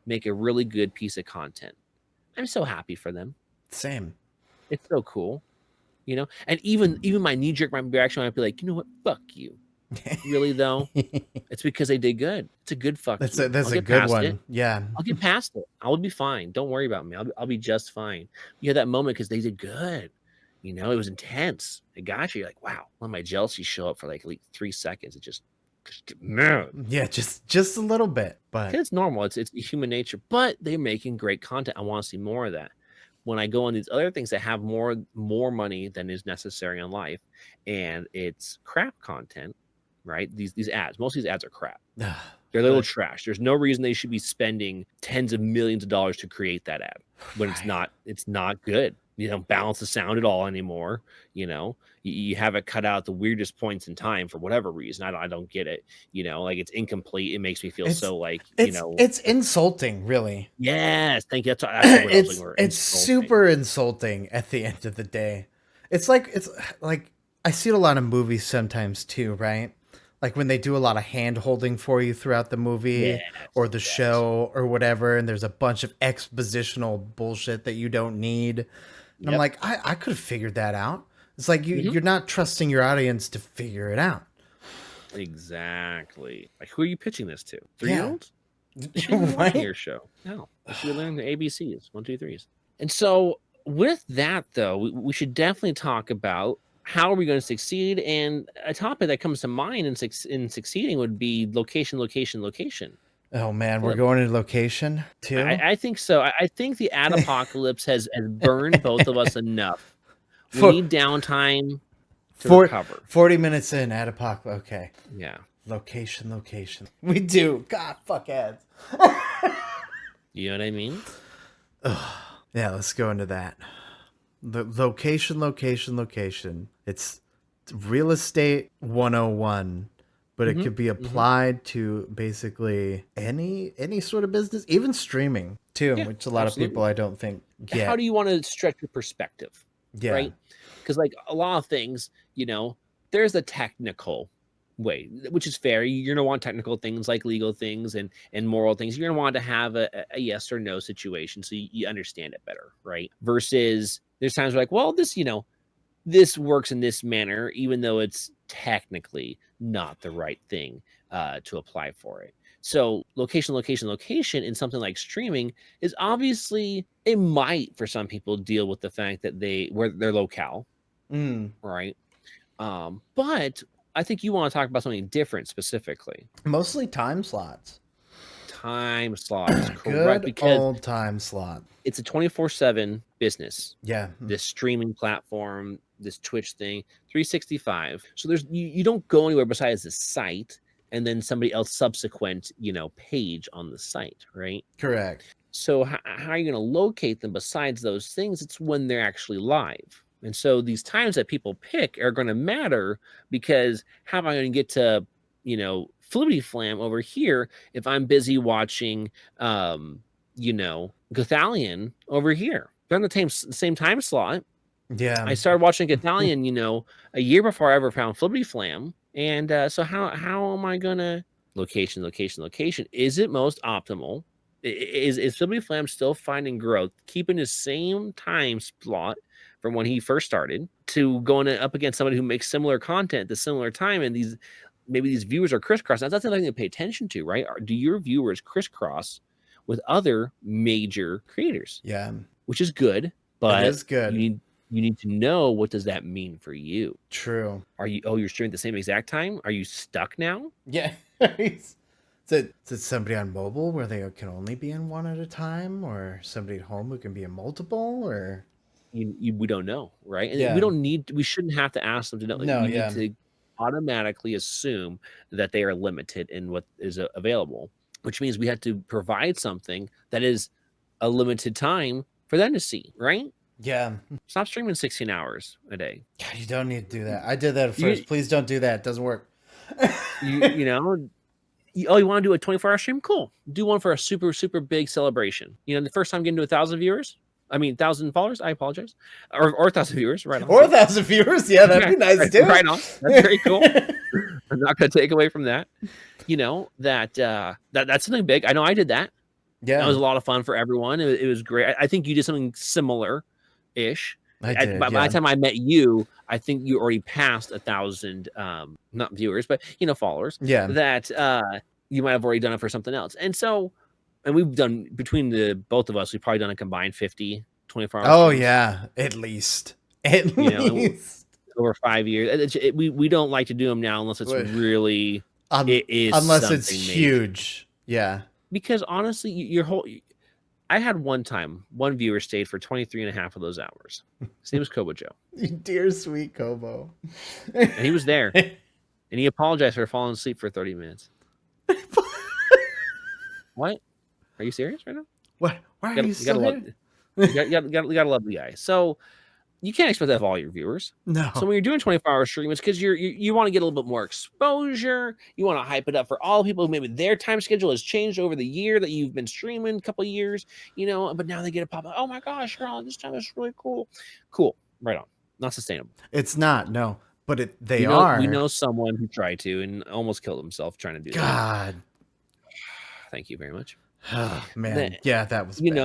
Speaker 2: make a really good piece of content, I'm so happy for them.
Speaker 3: Same.
Speaker 2: It's so cool. And even my knee-jerk reaction might be like, you know what? Fuck you. really though. It's because they did good. It's a good fuck
Speaker 3: That's
Speaker 2: you.
Speaker 3: a
Speaker 2: I'll get
Speaker 3: good
Speaker 2: past
Speaker 3: one.
Speaker 2: it.
Speaker 3: Yeah.
Speaker 2: I'll get past it. I'll be fine. Don't worry about me. I'll be just fine. You had that moment because they did good. You know, it was intense. It got you. You're like, wow. Let my jealousy show up for like 3 seconds. It just no.
Speaker 3: Yeah, just a little bit, but
Speaker 2: It's normal. It's human nature. But they're making great content. I want to see more of that. When I go on these other things that have more money than is necessary in life, and it's crap content, right? These ads, most of these ads are crap. They're a little trash. There's no reason they should be spending tens of millions of dollars to create that ad when it's not good. You don't balance the sound at all anymore. You know, you have it cut out the weirdest points in time for whatever reason. I don't get it. You know, like it's incomplete. It makes me feel so like,
Speaker 3: it's insulting, really.
Speaker 2: Yes, thank you. That's the word I was looking for.
Speaker 3: It's super insulting at the end of the day. It's like I see it a lot in movies sometimes too, right? Like when they do a lot of hand holding for you throughout the movie or the show or whatever, and there's a bunch of expositional bullshit that you don't need. And I'm like, I could have figured that out. It's like you're not trusting your audience to figure it out.
Speaker 2: Exactly. Like, who are you pitching this to? 3-year-olds?
Speaker 3: Right?
Speaker 2: Your show. No. You should learn the ABCs, 1, 2, 3s. And so with that, though, we should definitely talk about how are we going to succeed? And a topic that comes to mind in succeeding would be location.
Speaker 3: Oh man, we're going to location too.
Speaker 2: I think so. I think the ad apocalypse has burned both of us enough. We need downtime to recover.
Speaker 3: 40 minutes in, ad apocalypse. Okay.
Speaker 2: Yeah.
Speaker 3: Location. We do. God, fuck ads.
Speaker 2: You know what I mean?
Speaker 3: Yeah, let's go into that. The location. It's real estate 101, but it could be applied to basically any sort of business, even streaming too, which a lot of people I don't think get.
Speaker 2: How do you want to stretch your perspective?
Speaker 3: Yeah.
Speaker 2: Right? Because like a lot of things, you know, there's a technical way, which is fair. You're gonna want technical things like legal things and moral things. You're gonna want to have a yes or no situation so you understand it better, right? Versus there's times where like, well, this, you know, this works in this manner, even though it's technically not the right thing to apply for it. So location in something like streaming is obviously, it might for some people deal with the fact that they're locale, right? But I think you want to talk about something different specifically.
Speaker 3: Mostly time slots.
Speaker 2: Time slots, correct?
Speaker 3: Good
Speaker 2: because
Speaker 3: old time slot.
Speaker 2: It's a 24/7 business.
Speaker 3: Yeah.
Speaker 2: This streaming platform, this Twitch thing, 365. So there's you don't go anywhere besides the site and then somebody else subsequent, you know, page on the site, right?
Speaker 3: Correct.
Speaker 2: So how are you going to locate them besides those things? It's when they're actually live. And so these times that people pick are going to matter because how am I going to get to, you know, Flibbityflam over here if I'm busy watching, you know, Gothalion over here? They're on the same time slot.
Speaker 3: Yeah.
Speaker 2: I started watching Gothalion, you know, a year before I ever found Flibbityflam. And so how am I going to location? Is it most optimal? Is Flibbityflam still finding growth, keeping the same time slot from when he first started to going up against somebody who makes similar content at the similar time, and maybe these viewers are crisscross? That's something to pay attention to, right? Do your viewers crisscross with other major creators?
Speaker 3: Yeah,
Speaker 2: which is good, but
Speaker 3: it is good.
Speaker 2: You need to know, what does that mean for you?
Speaker 3: True.
Speaker 2: Are you you're streaming at the same exact time? Are you stuck now?
Speaker 3: Yeah. Is it somebody on mobile where they can only be in one at a time, or somebody at home who can be in multiple, or
Speaker 2: we don't know, right? And we shouldn't have to ask them to know.
Speaker 3: No,
Speaker 2: we need to automatically assume that they are limited in what is available, which means we have to provide something that is a limited time for them to see, right?
Speaker 3: Yeah.
Speaker 2: Stop streaming 16 hours a day.
Speaker 3: God, you don't need to do that. I did that at first. Please don't do that. It doesn't work.
Speaker 2: you know, you want to do a 24-hour stream? Cool. Do one for a super, super big celebration. You know, the first time getting to 1,000 viewers. I mean, 1,000 followers. I apologize. Or 1,000 viewers. Right on.
Speaker 3: Or 1,000 viewers. Yeah, that'd be nice too.
Speaker 2: Right on. That's very cool. I'm not going to take away from that. You know, that's something big. I know I did that. Yeah. That was a lot of fun for everyone. It was great. I think you did something similar-ish. By the time I met you, I think you already passed 1,000, not viewers, but followers.
Speaker 3: Yeah.
Speaker 2: That you might have already done it for something else. And so, and we've done, between the both of us, we've probably done a combined 50 24-hour
Speaker 3: Oh
Speaker 2: streams.
Speaker 3: yeah, at least
Speaker 2: over 5 years. We don't like to do them now unless it's really it is
Speaker 3: unless it's
Speaker 2: major.
Speaker 3: huge. Yeah.
Speaker 2: Because honestly, your whole, I had one viewer stayed for 23 and a half of those hours. His name was Kobo Joe.
Speaker 3: Dear sweet Kobo.
Speaker 2: And he was there. And he apologized for falling asleep for 30 minutes. What? Are you serious right now?
Speaker 3: What? Why are you still here?
Speaker 2: You gotta love the guy. So you can't expect that of all your viewers.
Speaker 3: No.
Speaker 2: So when you're doing 24-hour stream, it's because you want to get a little bit more exposure. You want to hype it up for all people who maybe their time schedule has changed over the year that you've been streaming, a couple of years, but now they get a pop up. Oh my gosh, Charlotte, this time is really cool. Cool. Right on. Not sustainable.
Speaker 3: It's not, no. But they
Speaker 2: are. We know someone who tried to and almost killed himself trying to do that.
Speaker 3: God.
Speaker 2: Thank you very much.
Speaker 3: Oh, man. Yeah, that was
Speaker 2: bad.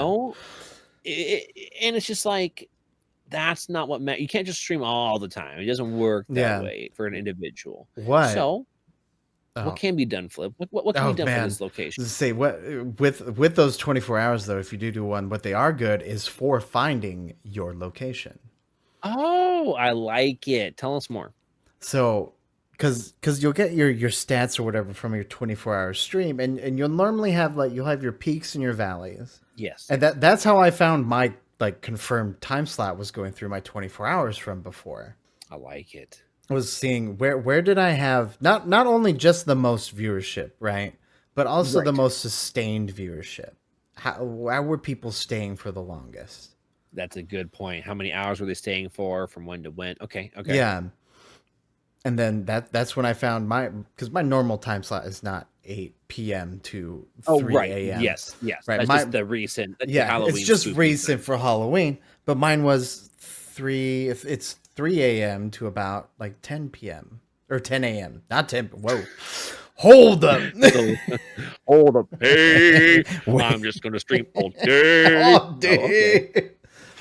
Speaker 2: And it's just like, that's not what you can't just stream all the time. It doesn't work that way for an individual.
Speaker 3: What?
Speaker 2: So what can be done, Flip? What can be done for this location?
Speaker 3: Say what with those 24 hours though, if you do one, what they are good is for finding your location.
Speaker 2: Oh, I like it. Tell us more.
Speaker 3: So because you'll get your stats or whatever from your 24-hour stream, and you'll normally have you'll have your peaks and your valleys.
Speaker 2: Yes.
Speaker 3: And that's how I found my confirmed time slot, was going through my 24 hours from before.
Speaker 2: I like it.
Speaker 3: I was seeing where did I have not only just the most viewership, right? But also the most sustained viewership. How were people staying for the longest?
Speaker 2: That's a good point. How many hours were they staying for, from when to when? Okay.
Speaker 3: Yeah. And then that's when I found because my normal time slot is not 8 p.m. to 3 a.m.
Speaker 2: Yes.
Speaker 3: Right.
Speaker 2: That's just the recent.
Speaker 3: Halloween, it's just recent for Halloween. But mine was 3 a.m. to about 10 p.m. or 10 a.m. Not 10. Whoa. Hold up.
Speaker 2: Hold up. Hey, I'm just going to stream all day.
Speaker 3: All day.
Speaker 2: Oh, okay.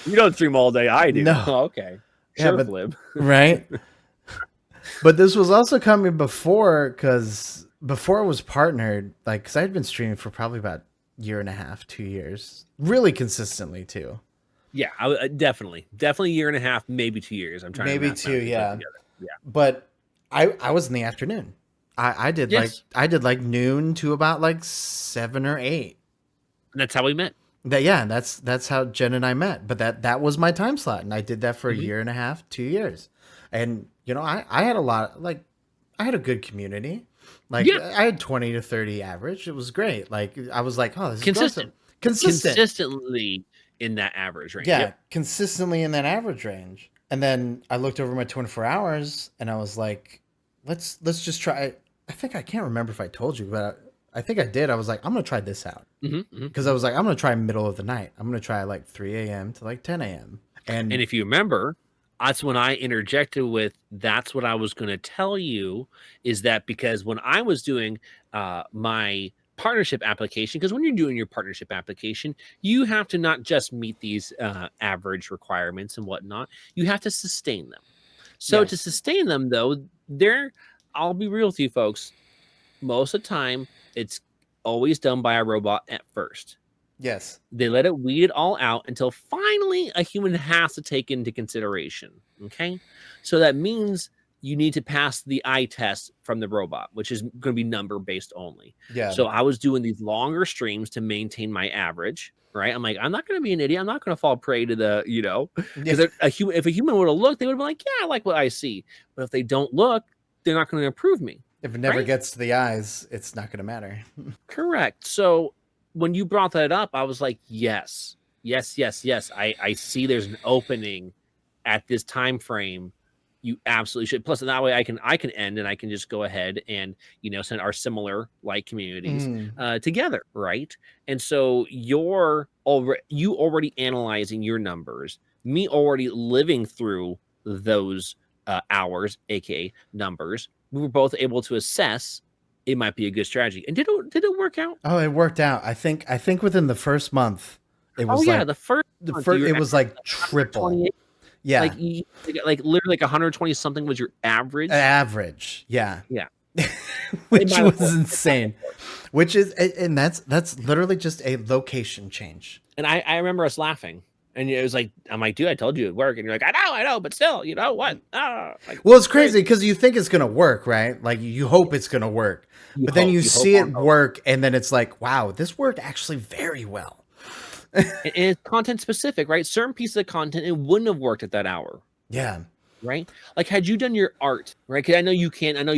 Speaker 2: You don't stream all day. I do.
Speaker 3: No.
Speaker 2: Oh, okay. Sure, Flip.
Speaker 3: Right. But this was also coming before, because before I was partnered, because I had been streaming for probably about a year and a half, 2 years, really consistently too.
Speaker 2: Yeah, definitely a year and a half, maybe 2 years. I'm trying
Speaker 3: maybe
Speaker 2: to
Speaker 3: 2, yeah. But I was in the afternoon. I did noon to about 7 or 8.
Speaker 2: And that's how we met.
Speaker 3: That's how Jen and I met. But that was my time slot, and I did that for a year and a half, 2 years. And I had I had a good community. I had 20 to 30 average. It was great. I was like, oh, this is awesome.
Speaker 2: Consistently in that average range.
Speaker 3: Yeah, consistently in that average range. And then I looked over my 24 hours and I was like, let's just try. I think I can't remember if I told you, but I think I did. I was like, I'm going to try this out. Because I was like, I'm going to try middle of the night. I'm going to try 3 a.m. to 10 a.m. And
Speaker 2: if you remember, that's when I interjected with, that's what I was going to tell you, is that because when I was doing my partnership application, because when you're doing your partnership application, you have to not just meet these average requirements and whatnot, you have to sustain them. So to sustain them, though, I'll be real with you folks, most of the time, it's always done by a robot at first.
Speaker 3: Yes.
Speaker 2: They let it weed it all out until finally a human has to take into consideration. Okay. So that means you need to pass the eye test from the robot, which is going to be number based only.
Speaker 3: Yeah.
Speaker 2: So I was doing these longer streams to maintain my average, right? I'm like, I'm not going to be an idiot. I'm not going to fall prey to the, because if a human would have looked, they would have been like, yeah, I like what I see. But if they don't look, they're not going to approve me.
Speaker 3: If it never gets to the eyes, it's not going to matter.
Speaker 2: Correct. So when you brought that up, I was like, yes. I see there's an opening at this time frame. You absolutely should. Plus, that way I can end and I can just go ahead and send our similar communities together, right? And so you already analyzing your numbers, me already living through those hours, aka numbers. We were both able to assess it might be a good strategy. And did it work out?
Speaker 3: Oh, it worked out. I think within the first month, it was
Speaker 2: the first
Speaker 3: it was triple. Yeah.
Speaker 2: Like literally like 120 something was your average.
Speaker 3: Average. Yeah.
Speaker 2: Yeah.
Speaker 3: Which was insane. Which is, and that's literally just a location change.
Speaker 2: And I remember us laughing. And it was like, I'm like, dude, I told you it'd work. And you're like, I know, but still, you know what? Like,
Speaker 3: well, it's crazy because you think it's gonna work, right? Like you hope it's gonna work, but then you see it work, and then it's like, wow, this worked actually very well.
Speaker 2: And it's content specific, right? Certain pieces of content, it wouldn't have worked at that hour.
Speaker 3: Yeah.
Speaker 2: Right? Like, had you done your art, right? Because I know you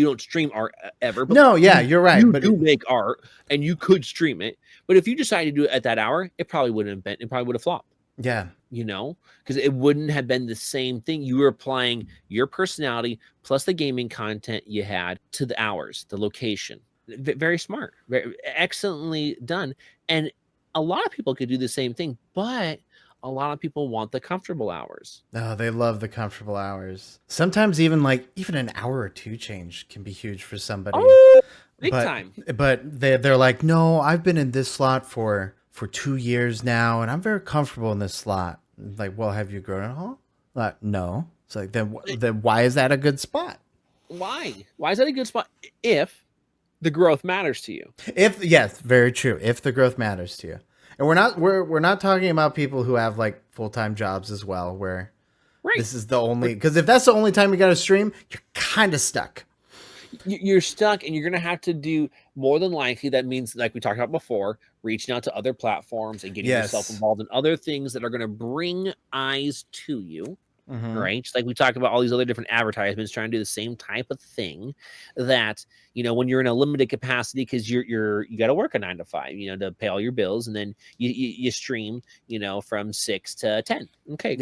Speaker 2: don't stream art ever. But
Speaker 3: no, yeah, you're right.
Speaker 2: You do make art, and you could stream it. But if you decided to do it at that hour, it probably wouldn't have been. It probably would have flopped.
Speaker 3: Yeah.
Speaker 2: You know, because it wouldn't have been the same thing. You were applying your personality plus the gaming content you had to the hours, the location. Very smart, very excellently done. And a lot of people could do the same thing, but a lot of people want the comfortable hours.
Speaker 3: Oh, they love the comfortable hours. Sometimes even an hour or two change can be huge for somebody.
Speaker 2: Oh, big time.
Speaker 3: But they're like, no, I've been in this slot for 2 years now, and I'm very comfortable in this slot. Like, well, have you grown at all? No. It's like, then why is that a good spot?
Speaker 2: Why is that a good spot if the growth matters to you?
Speaker 3: Yes, very true. If the growth matters to you. And we're not talking about people who have like full-time jobs as well, where this is the only, because if that's the only time you got to stream, you're kind of stuck.
Speaker 2: You're stuck, and you're going to have to do more than likely. That means, like we talked about before, reaching out to other platforms and getting yourself involved in other things that are going to bring eyes to you. Right? Just like we talked about all these other different advertisements trying to do the same type of thing, that, you know, when you're in a limited capacity, because you got to work a 9 to 5, you know, to pay all your bills, and then you stream, you know, from 6 to 10. Okay,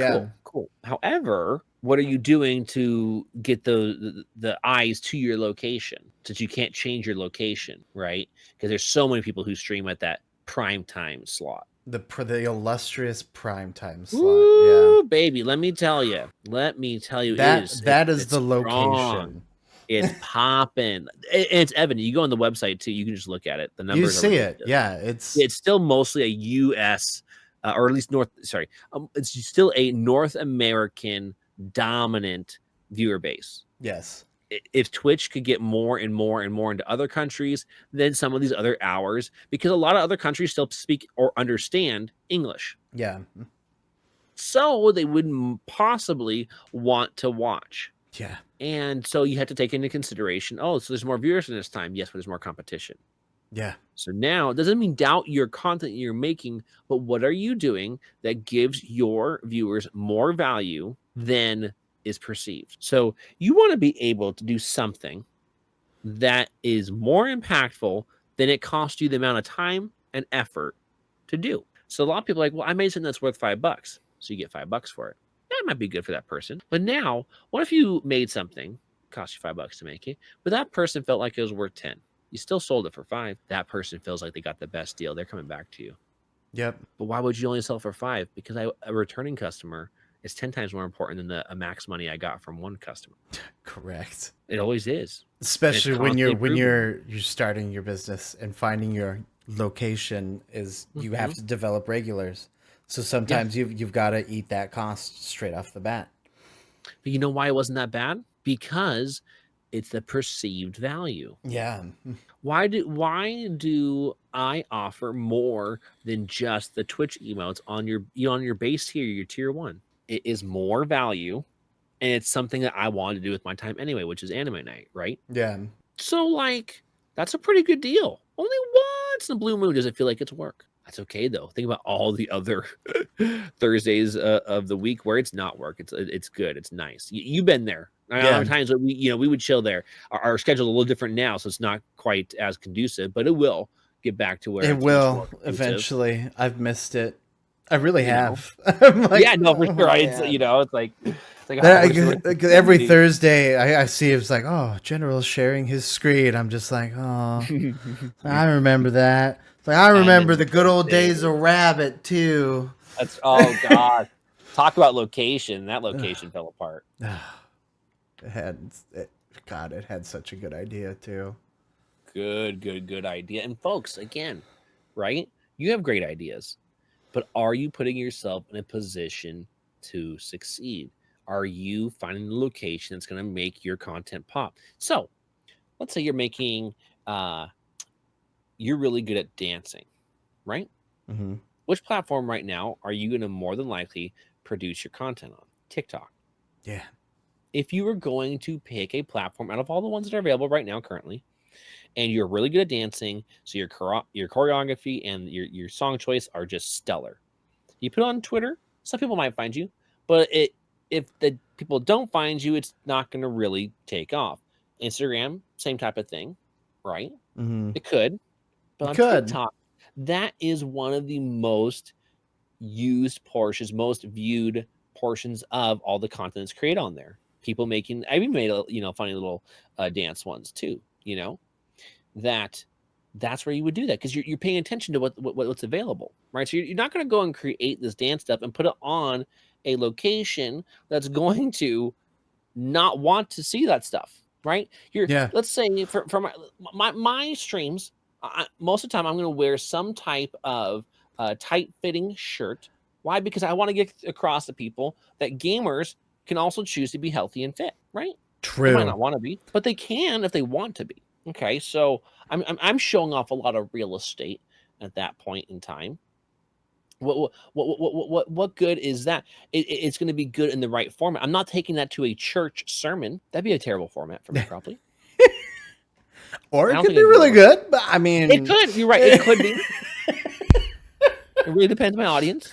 Speaker 2: cool. However, what are you doing to get the eyes to your location, since you can't change your location, right? Because there's so many people who stream at that prime time slot.
Speaker 3: The illustrious primetime slot.
Speaker 2: Ooh,
Speaker 3: yeah,
Speaker 2: baby, let me tell you,
Speaker 3: that
Speaker 2: it's
Speaker 3: the location.
Speaker 2: Strong. It's popping. It's evident. You go on the website too. You can just look at it. The numbers.
Speaker 3: You see it. Yeah, it's
Speaker 2: still mostly a U.S. Or at least it's still a North American dominant viewer base.
Speaker 3: Yes.
Speaker 2: If Twitch could get more and more and more into other countries than some of these other hours, because a lot of other countries still speak or understand English.
Speaker 3: Yeah.
Speaker 2: So they wouldn't possibly want to watch.
Speaker 3: Yeah.
Speaker 2: And so you have to take into consideration, so there's more viewers in this time. Yes, but there's more competition.
Speaker 3: Yeah.
Speaker 2: So now it doesn't mean doubt your content you're making, but what are you doing that gives your viewers more value than is perceived? So you want to be able to do something that is more impactful than it costs you the amount of time and effort to do. So a lot of people are like, well, I made something that's worth $5. So you get $5 for it. That might be good for that person. But now, what if you made something, cost you $5 to make it, but that person felt like it was worth 10? You still sold it for 5. That person feels like they got the best deal. They're coming back to you.
Speaker 3: Yep.
Speaker 2: But why would you only sell for 5? Because a returning customer is 10 times more important than the max money I got from one customer.
Speaker 3: Correct.
Speaker 2: It always is.
Speaker 3: Especially when you're starting your business and finding your location is you have to develop regulars. So sometimes you've got to eat that cost straight off the bat.
Speaker 2: But you know why it wasn't that bad? Because it's the perceived value.
Speaker 3: Yeah.
Speaker 2: Why do I offer more than just the Twitch emotes on your base tier, your tier 1? It is more value, and it's something that I wanted to do with my time anyway, which is anime night, right?
Speaker 3: Yeah.
Speaker 2: So like, that's a pretty good deal. Only once in a blue moon does it feel like it's work. That's okay though. Think about all the other Thursdays of the week where it's not work. It's good. It's nice. You've been there. A lot of times we would chill there. Our schedule's a little different now, so it's not quite as conducive, but it will get back to where
Speaker 3: it will eventually. I've missed it. I really have.
Speaker 2: Like, yeah, no, for sure. It's like
Speaker 3: every Thursday I see it's like, General's sharing his screen. I'm just like, I remember that. Like, I remember the good old days of Rabbit too.
Speaker 2: That's God. Talk about location. That location fell apart.
Speaker 3: It had such a good idea too.
Speaker 2: Good idea. And folks, again, right? You have great ideas, but are you putting yourself in a position to succeed? are you finding the location that's going to make your content pop? So let's say you're making, you're really good at dancing, right?
Speaker 3: Mm-hmm.
Speaker 2: Which platform right now are you going to more than likely produce your content on? TikTok.
Speaker 3: Yeah.
Speaker 2: If you were going to pick a platform out of all the ones that are available right now currently, and you're really good at dancing, so your choreography and your song choice are just stellar. You put it on Twitter, some people might find you, but if the people don't find you, it's not going to really take off. Instagram, same type of thing, right?
Speaker 3: Mm-hmm.
Speaker 2: It could, but
Speaker 3: You
Speaker 2: on
Speaker 3: could.
Speaker 2: TikTok, that is one of the most used portions, most viewed portions of all the content that's created on there. People making, I even made funny little dance ones too. That's where you would do that because you're paying attention to what's available, right? So you're not going to go and create this dance stuff and put it on a location that's going to not want to see that stuff, right?
Speaker 3: Yeah.
Speaker 2: Let's say for my streams, most of the time I'm going to wear some type of tight fitting shirt. Why? Because I want to get across to people that gamers can also choose to be healthy and fit, right? They might
Speaker 3: True.
Speaker 2: not want to be, but they can if they want to be. Okay, so I'm showing off a lot of real estate at that point in time. What good is that? It's going to be good in the right format. I'm not taking that to a church sermon. That'd be a terrible format for me, probably.
Speaker 3: Or
Speaker 2: I
Speaker 3: it
Speaker 2: don't
Speaker 3: could
Speaker 2: think
Speaker 3: be
Speaker 2: I'd
Speaker 3: really
Speaker 2: able to.
Speaker 3: good, but I mean,
Speaker 2: It could. You're right. It could be. It really depends on my audience.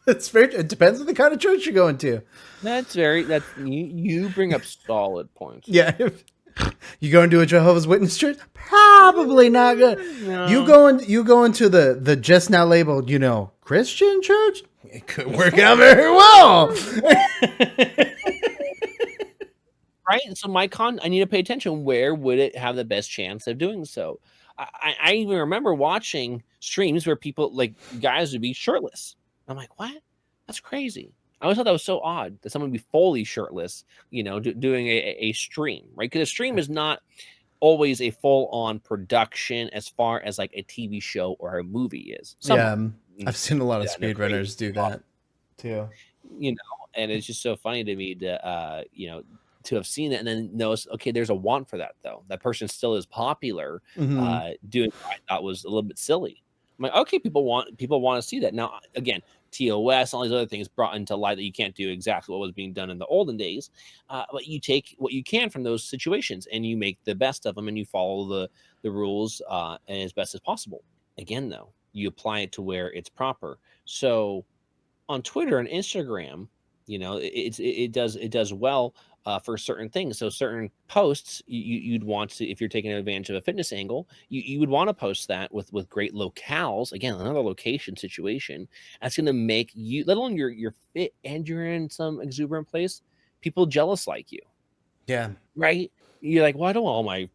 Speaker 3: It depends on the kind of church you're going to.
Speaker 2: That's you bring up solid points.
Speaker 3: Yeah. You going to a Jehovah's Witness church? Probably not good.
Speaker 2: No.
Speaker 3: You go into the just now labeled, Christian church? It could work out very well.
Speaker 2: Right? So I need to pay attention. Where would it have the best chance of doing so? I even remember watching streams where people, like guys, would be shirtless. I'm like, what? That's crazy. I always thought that was so odd that someone would be fully shirtless, doing a stream, right? Because a stream is not always a full-on production as far as like a TV show or a movie is.
Speaker 3: I've seen a lot of speedrunners do that too.
Speaker 2: And it's just so funny to me to to have seen it and then notice, okay, there's a want for that though. That person still is popular,
Speaker 3: Mm-hmm.
Speaker 2: doing what I thought was a little bit silly. I'm like, okay, people want to see that. Now, again, TOS, all these other things brought into light that you can't do exactly what was being done in the olden days. But you take what you can from those situations and you make the best of them and you follow the rules as best as possible. Again, though, you apply it to where it's proper. So on Twitter and Instagram, it does well for certain things. So certain posts you'd want to, if you're taking advantage of a fitness angle, you would want to post that with great locales. Again, another location situation that's going to make you, let alone you're fit and you're in some exuberant place, people jealous like you.
Speaker 3: Yeah.
Speaker 2: Right? You're like, well, I don't want all my.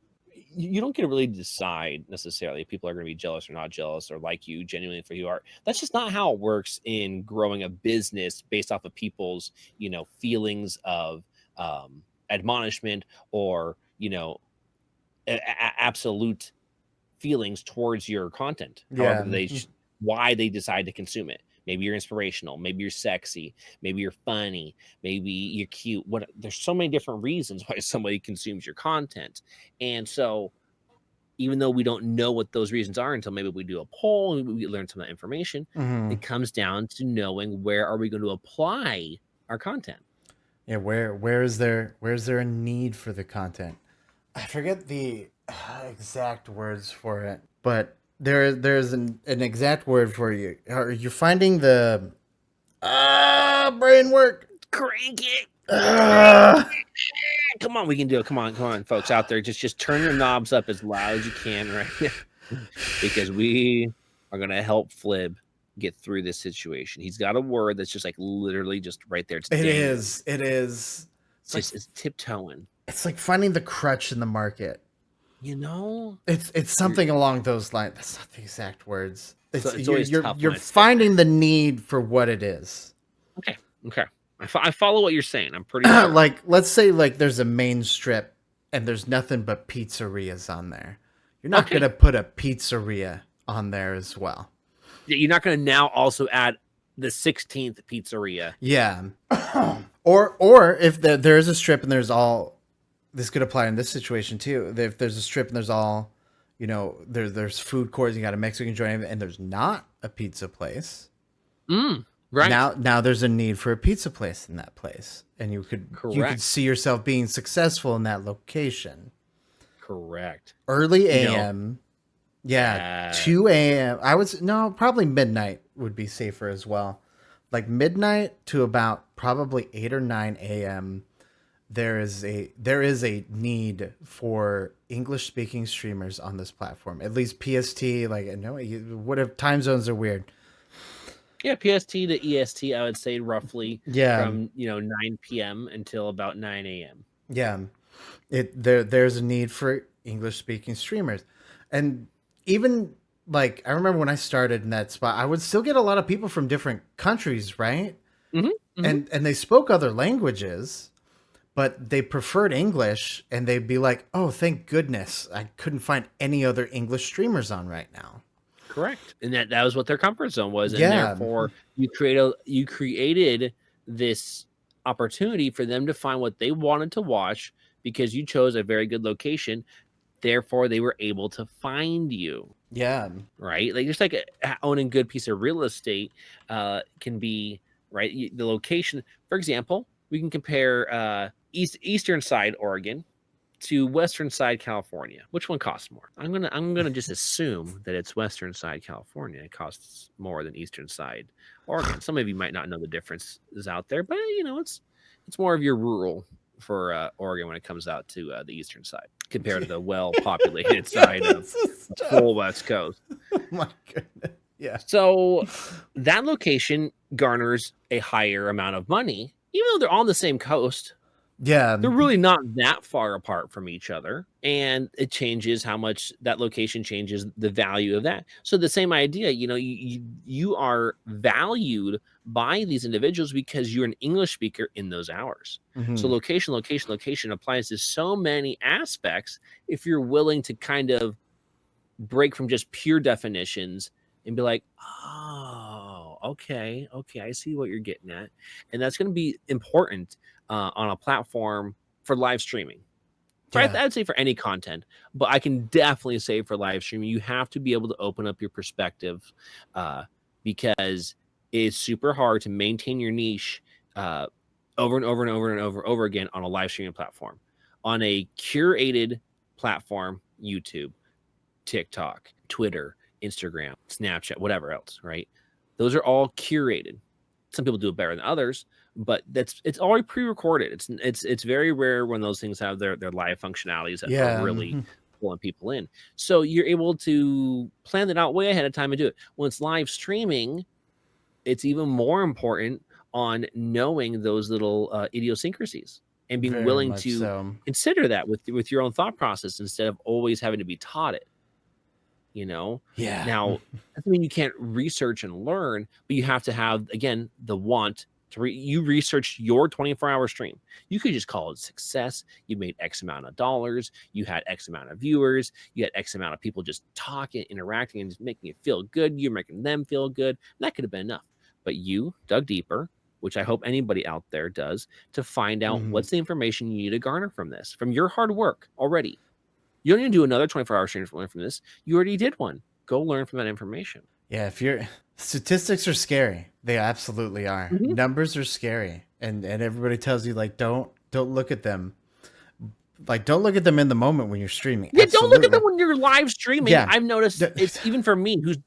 Speaker 2: You don't get to really decide necessarily if people are going to be jealous or not jealous or like you genuinely for who you are. That's just not how it works in growing a business based off of people's, feelings of admonishment or, absolute feelings towards your content.
Speaker 3: Yeah.
Speaker 2: However, why they decide to consume it. Maybe you're inspirational. Maybe you're sexy. Maybe you're funny. Maybe you're cute. There's so many different reasons why somebody consumes your content. And so even though we don't know what those reasons are until maybe we do a poll and we learn some of that information,
Speaker 3: Mm-hmm.
Speaker 2: it comes down to knowing where are we going to apply our content.
Speaker 3: Yeah, where's there a need for the content? I forget the exact words for it, but there's an exact word for you. Are you finding the brain work?
Speaker 2: Crank it. Come on, we can do it. Come on, folks out there. Just turn your knobs up as loud as you can right now, because we are gonna help Flib get through this situation. He's got a word that's just like literally just right there.
Speaker 3: It is.
Speaker 2: It's tiptoeing.
Speaker 3: It's like finding the crutch in the market. It's something along those lines. That's not the exact words. You're finding the need for what it is.
Speaker 2: Okay. I follow what you're saying. I'm pretty sure.
Speaker 3: Like, let's say like there's a main strip and there's nothing but pizzerias on there. You're not going to put a pizzeria on there as well.
Speaker 2: You're not going to now also add the 16th pizzeria.
Speaker 3: Yeah. Or if there is a strip and there's all, this could apply in this situation too. If there's a strip and there's all, there's food courts, you got a Mexican joint, and there's not a pizza place.
Speaker 2: Right.
Speaker 3: Now there's a need for a pizza place in that place, and you could see yourself being successful in that location.
Speaker 2: Correct.
Speaker 3: Early AM. Yeah, 2 a.m. Probably midnight would be safer as well. Like midnight to about probably 8 or 9 a.m. There is a need for English speaking streamers on this platform. At least PST. Like, what if time zones are weird?
Speaker 2: Yeah, PST to EST, I would say roughly.
Speaker 3: Yeah.
Speaker 2: From 9 p.m. until about 9 a.m.
Speaker 3: Yeah, there's a need for English speaking streamers, and even like I remember when I started in that spot, I would still get a lot of people from different countries, right? And they spoke other languages, but they preferred English, and they'd be like, "Oh, thank goodness, I couldn't find any other English streamers on right now."
Speaker 2: Correct, and that was what their comfort zone was, and therefore you created this opportunity for them to find what they wanted to watch because you chose a very good location. Therefore, they were able to find you.
Speaker 3: Yeah,
Speaker 2: right. Like just like owning a good piece of real estate can be right. The location, for example, we can compare eastern side Oregon to western side California. Which one costs more? I'm gonna just assume that it's western side California. It costs more than eastern side Oregon. Some of you might not know the differences out there, but it's more of your rural for Oregon when it comes out to the eastern side compared to the well-populated side of the full West Coast.
Speaker 3: Oh my goodness. Yeah.
Speaker 2: So that location garners a higher amount of money, even though they're on the same coast.
Speaker 3: Yeah,
Speaker 2: they're really not that far apart from each other, and it changes how much that location changes the value of that. So the same idea, you are valued by these individuals because you're an English speaker in those hours. So location applies to so many aspects if you're willing to kind of break from just pure definitions and be like, oh, okay, I see what you're getting at. And that's going to be important on a platform for live streaming. I'd say for any content, but I can definitely say for live streaming, you have to be able to open up your perspective because it's super hard to maintain your niche over and over and over and over again on a live streaming platform. On a curated platform, YouTube, TikTok, Twitter, Instagram, Snapchat, whatever else, right? Those are all curated. Some people do it better than others, but it's already pre-recorded. It's very rare when those things have their live functionalities that are really pulling people in. So you're able to plan that out way ahead of time and do it. When it's live streaming, it's even more important on knowing those little idiosyncrasies and being willing to consider that with your own thought process instead of always having to be taught it.
Speaker 3: Yeah.
Speaker 2: Now, I mean, you can't research and learn, but you have to have, again, the want to you research your 24-hour stream. You could just call it success. You made X amount of dollars. You had X amount of viewers. You had X amount of people just talking, interacting, and just making it feel good. You're making them feel good. And that could have been enough. But you dug deeper, which I hope anybody out there does, to find out what's the information you need to garner from this, from your hard work already. You don't need to do another 24-hour stream to learn from this. You already did one. Go learn from that information.
Speaker 3: Yeah, statistics are scary. They absolutely are. Numbers are scary. And everybody tells you, like, don't look at them. Like, don't look at them in the moment when you're streaming.
Speaker 2: Yeah, don't look at them when you're live streaming.
Speaker 3: Yeah.
Speaker 2: I've noticed it's even for me, who's,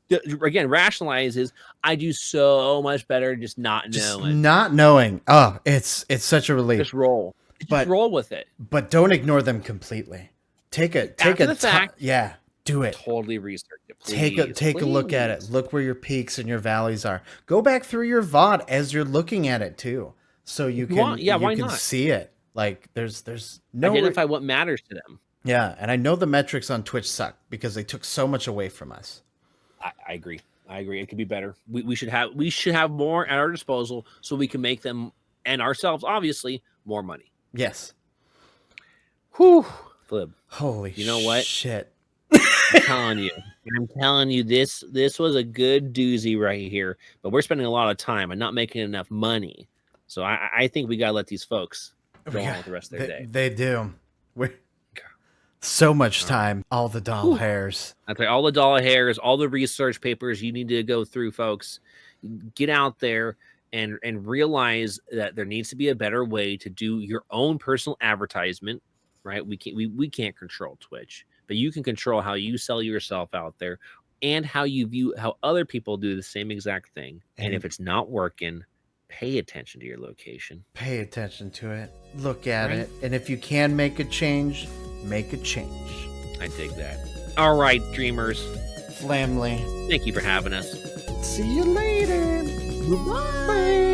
Speaker 2: again, rationalizes, I do so much better just not knowing.
Speaker 3: Not knowing. Oh, it's such a relief.
Speaker 2: Just roll. Just roll with it.
Speaker 3: But don't ignore them completely. Take a
Speaker 2: fact.
Speaker 3: Yeah, do it.
Speaker 2: Totally research it. Please,
Speaker 3: take a look at it. Look where your peaks and your valleys are. Go back through your VOD as you're looking at it too, so you can see it. Like there's no
Speaker 2: identify what matters to them.
Speaker 3: Yeah, and I know the metrics on Twitch suck because they took so much away from us.
Speaker 2: I agree. It could be better. We should have more at our disposal so we can make them and ourselves obviously more money.
Speaker 3: Yes.
Speaker 2: Whew. Flib.
Speaker 3: Holy
Speaker 2: you know what?
Speaker 3: Shit.
Speaker 2: I'm telling you this was a good doozy right here, but we're spending a lot of time and not making enough money So I think we got to let these folks go on with the rest of their day.
Speaker 3: They do. So much time. All the doll hairs.
Speaker 2: That's right. All the doll hairs, all the research papers you need to go through, folks. Get out there and realize that there needs to be a better way to do your own personal advertisement, right? We can't control Twitch, but you can control how you sell yourself out there and how you view how other people do the same exact thing. And if it's not working, pay attention to your location.
Speaker 3: Pay attention to it. Look at it. And if you can make a change, make a change.
Speaker 2: I dig that. All right, dreamers.
Speaker 3: Flamly.
Speaker 2: Thank you for having us.
Speaker 3: See you later.
Speaker 2: Goodbye.